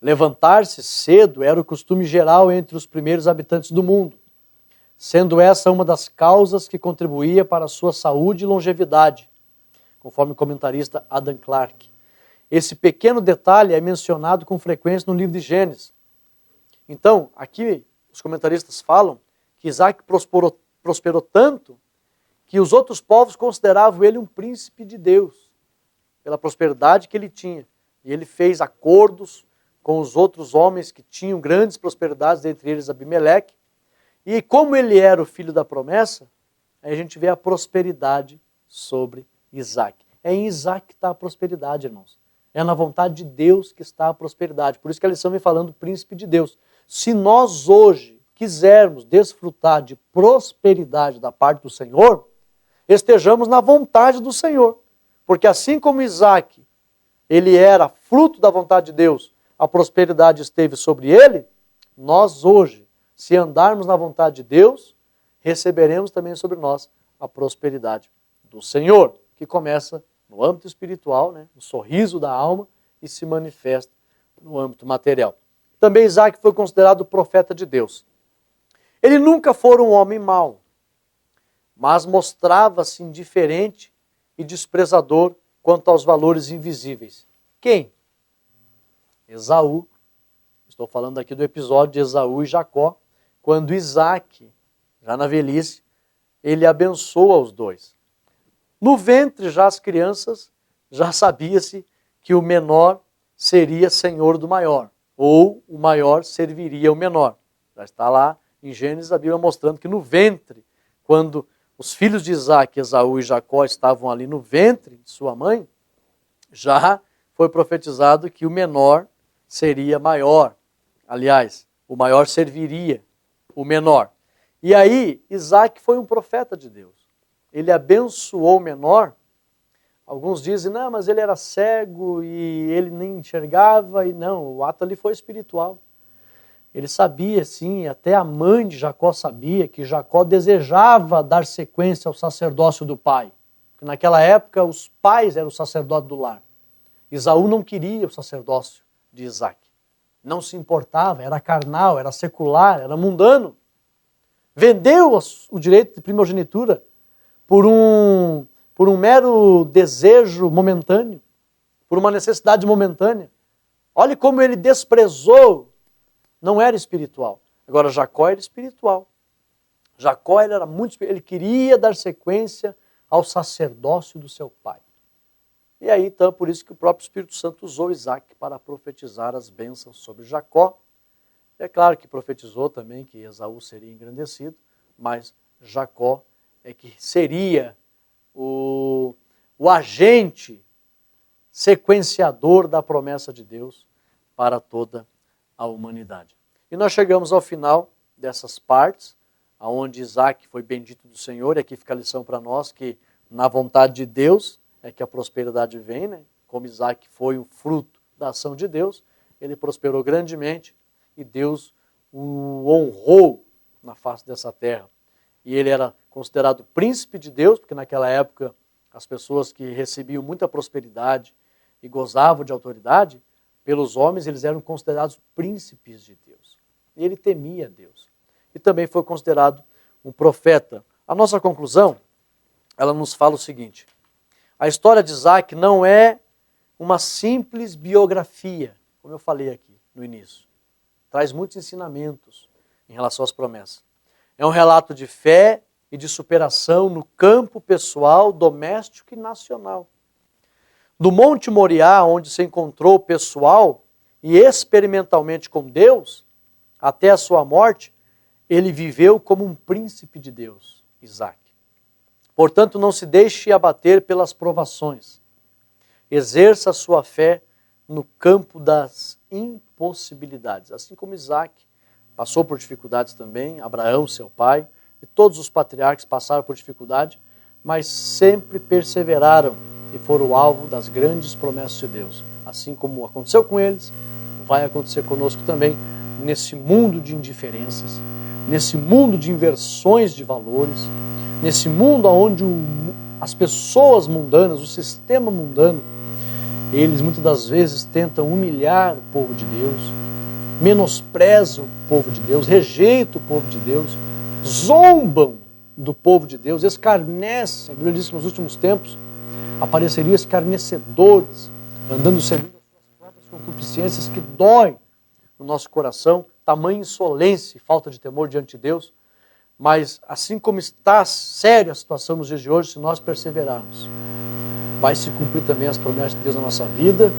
Levantar-se cedo era o costume geral entre os primeiros habitantes do mundo, sendo essa uma das causas que contribuía para a sua saúde e longevidade, conforme o comentarista Adam Clarke. Esse pequeno detalhe é mencionado com frequência no livro de Gênesis. Então, aqui os comentaristas falam que Isaac prosperou tanto que os outros povos consideravam ele um príncipe de Deus, pela prosperidade que ele tinha. E ele fez acordos com os outros homens que tinham grandes prosperidades, dentre eles Abimeleque. E como ele era o filho da promessa, aí a gente vê a prosperidade sobre Isaac. É em Isaac que está a prosperidade, irmãos. É na vontade de Deus que está a prosperidade. Por isso que a lição vem falando do príncipe de Deus. Se nós hoje quisermos desfrutar de prosperidade da parte do Senhor, estejamos na vontade do Senhor. Porque assim como Isaac, ele era fruto da vontade de Deus, a prosperidade esteve sobre ele, nós hoje, se andarmos na vontade de Deus, receberemos também sobre nós a prosperidade do Senhor, que começa no âmbito espiritual, né, no sorriso da alma, e se manifesta no âmbito material. Também Isaac foi considerado profeta de Deus. Ele nunca foi um homem mau, mas mostrava-se indiferente e desprezador quanto aos valores invisíveis. Quem? Esaú. Estou falando aqui do episódio de Esaú e Jacó, quando Isaac, já na velhice, ele abençoa os dois. No ventre, já as crianças, já sabia-se que o menor seria senhor do maior, ou o maior serviria o menor. Já está lá em Gênesis a Bíblia mostrando que no ventre, quando os filhos de Isaac, Esaú e Jacó estavam ali no ventre de sua mãe, já foi profetizado que o menor seria maior. Aliás, o maior serviria o menor. E aí, Isaac foi um profeta de Deus. Ele abençoou o menor. Alguns dizem, não, mas ele era cego e ele nem enxergava. E não, o ato ali foi espiritual. Ele sabia, sim, até a mãe de Jacó sabia que Jacó desejava dar sequência ao sacerdócio do pai. Porque naquela época os pais eram o sacerdote do lar. Esaú não queria o sacerdócio de Isaac. Não se importava, era carnal, era secular, era mundano. Vendeu o direito de primogenitura por um mero desejo momentâneo, por uma necessidade momentânea. Olhe como ele desprezou. Não era espiritual. Agora, Jacó era espiritual. Jacó era muito espiritual. Ele queria dar sequência ao sacerdócio do seu pai. E aí, então, por isso que o próprio Espírito Santo usou Isaac para profetizar as bênçãos sobre Jacó. É claro que profetizou também que Esaú seria engrandecido, mas Jacó é que seria o agente sequenciador da promessa de Deus para toda a humanidade. E nós chegamos ao final dessas partes, onde Isaac foi bendito do Senhor, e aqui fica a lição para nós que na vontade de Deus é que a prosperidade vem, né? Como Isaac foi o fruto da ação de Deus, ele prosperou grandemente e Deus o honrou na face dessa terra. E ele era considerado príncipe de Deus, porque naquela época as pessoas que recebiam muita prosperidade e gozavam de autoridade, pelos homens eles eram considerados príncipes de Deus. E ele temia Deus. E também foi considerado um profeta. A nossa conclusão, ela nos fala o seguinte: a história de Isaac não é uma simples biografia, como eu falei aqui no início. Traz muitos ensinamentos em relação às promessas. É um relato de fé e de superação no campo pessoal, doméstico e nacional. Do Monte Moriá, onde se encontrou pessoal e experimentalmente com Deus, até a sua morte, ele viveu como um príncipe de Deus, Isaac. Portanto, não se deixe abater pelas provações. Exerça a sua fé no campo das impossibilidades. Assim como Isaac passou por dificuldades também, Abraão, seu pai, e todos os patriarcas passaram por dificuldade, mas sempre perseveraram e foram o alvo das grandes promessas de Deus. Assim como aconteceu com eles, vai acontecer conosco também, nesse mundo de indiferenças, nesse mundo de inversões de valores, nesse mundo onde as pessoas mundanas, o sistema mundano, eles muitas das vezes tentam humilhar o povo de Deus, menosprezam o povo de Deus, rejeitam o povo de Deus, zombam do povo de Deus, escarnecem. A Bíblia diz que nos últimos tempos apareceriam escarnecedores, andando segundo as suas próprias concupiscências, que dói no nosso coração, tamanha insolência e falta de temor diante de Deus. Mas assim como está séria a situação nos dias de hoje, se nós perseverarmos, vai se cumprir também as promessas de Deus na nossa vida,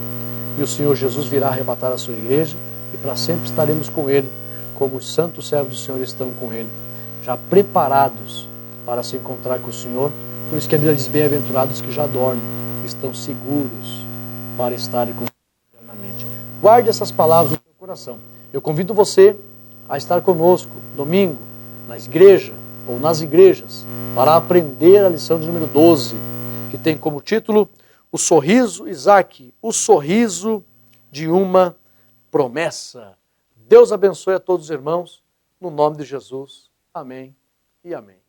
e o Senhor Jesus virá arrebatar a sua igreja, e para sempre estaremos com Ele, como os santos servos do Senhor estão com Ele, já preparados para se encontrar com o Senhor. Por isso que a Bíblia diz, bem-aventurados que já dormem, estão seguros para estar com eternamente. Guarde essas palavras no seu coração. Eu convido você a estar conosco domingo na igreja ou nas igrejas para aprender a lição de número 12, que tem como título o sorriso, Isaac, o sorriso de uma promessa. Deus abençoe a todos os irmãos, no nome de Jesus. Amém e amém.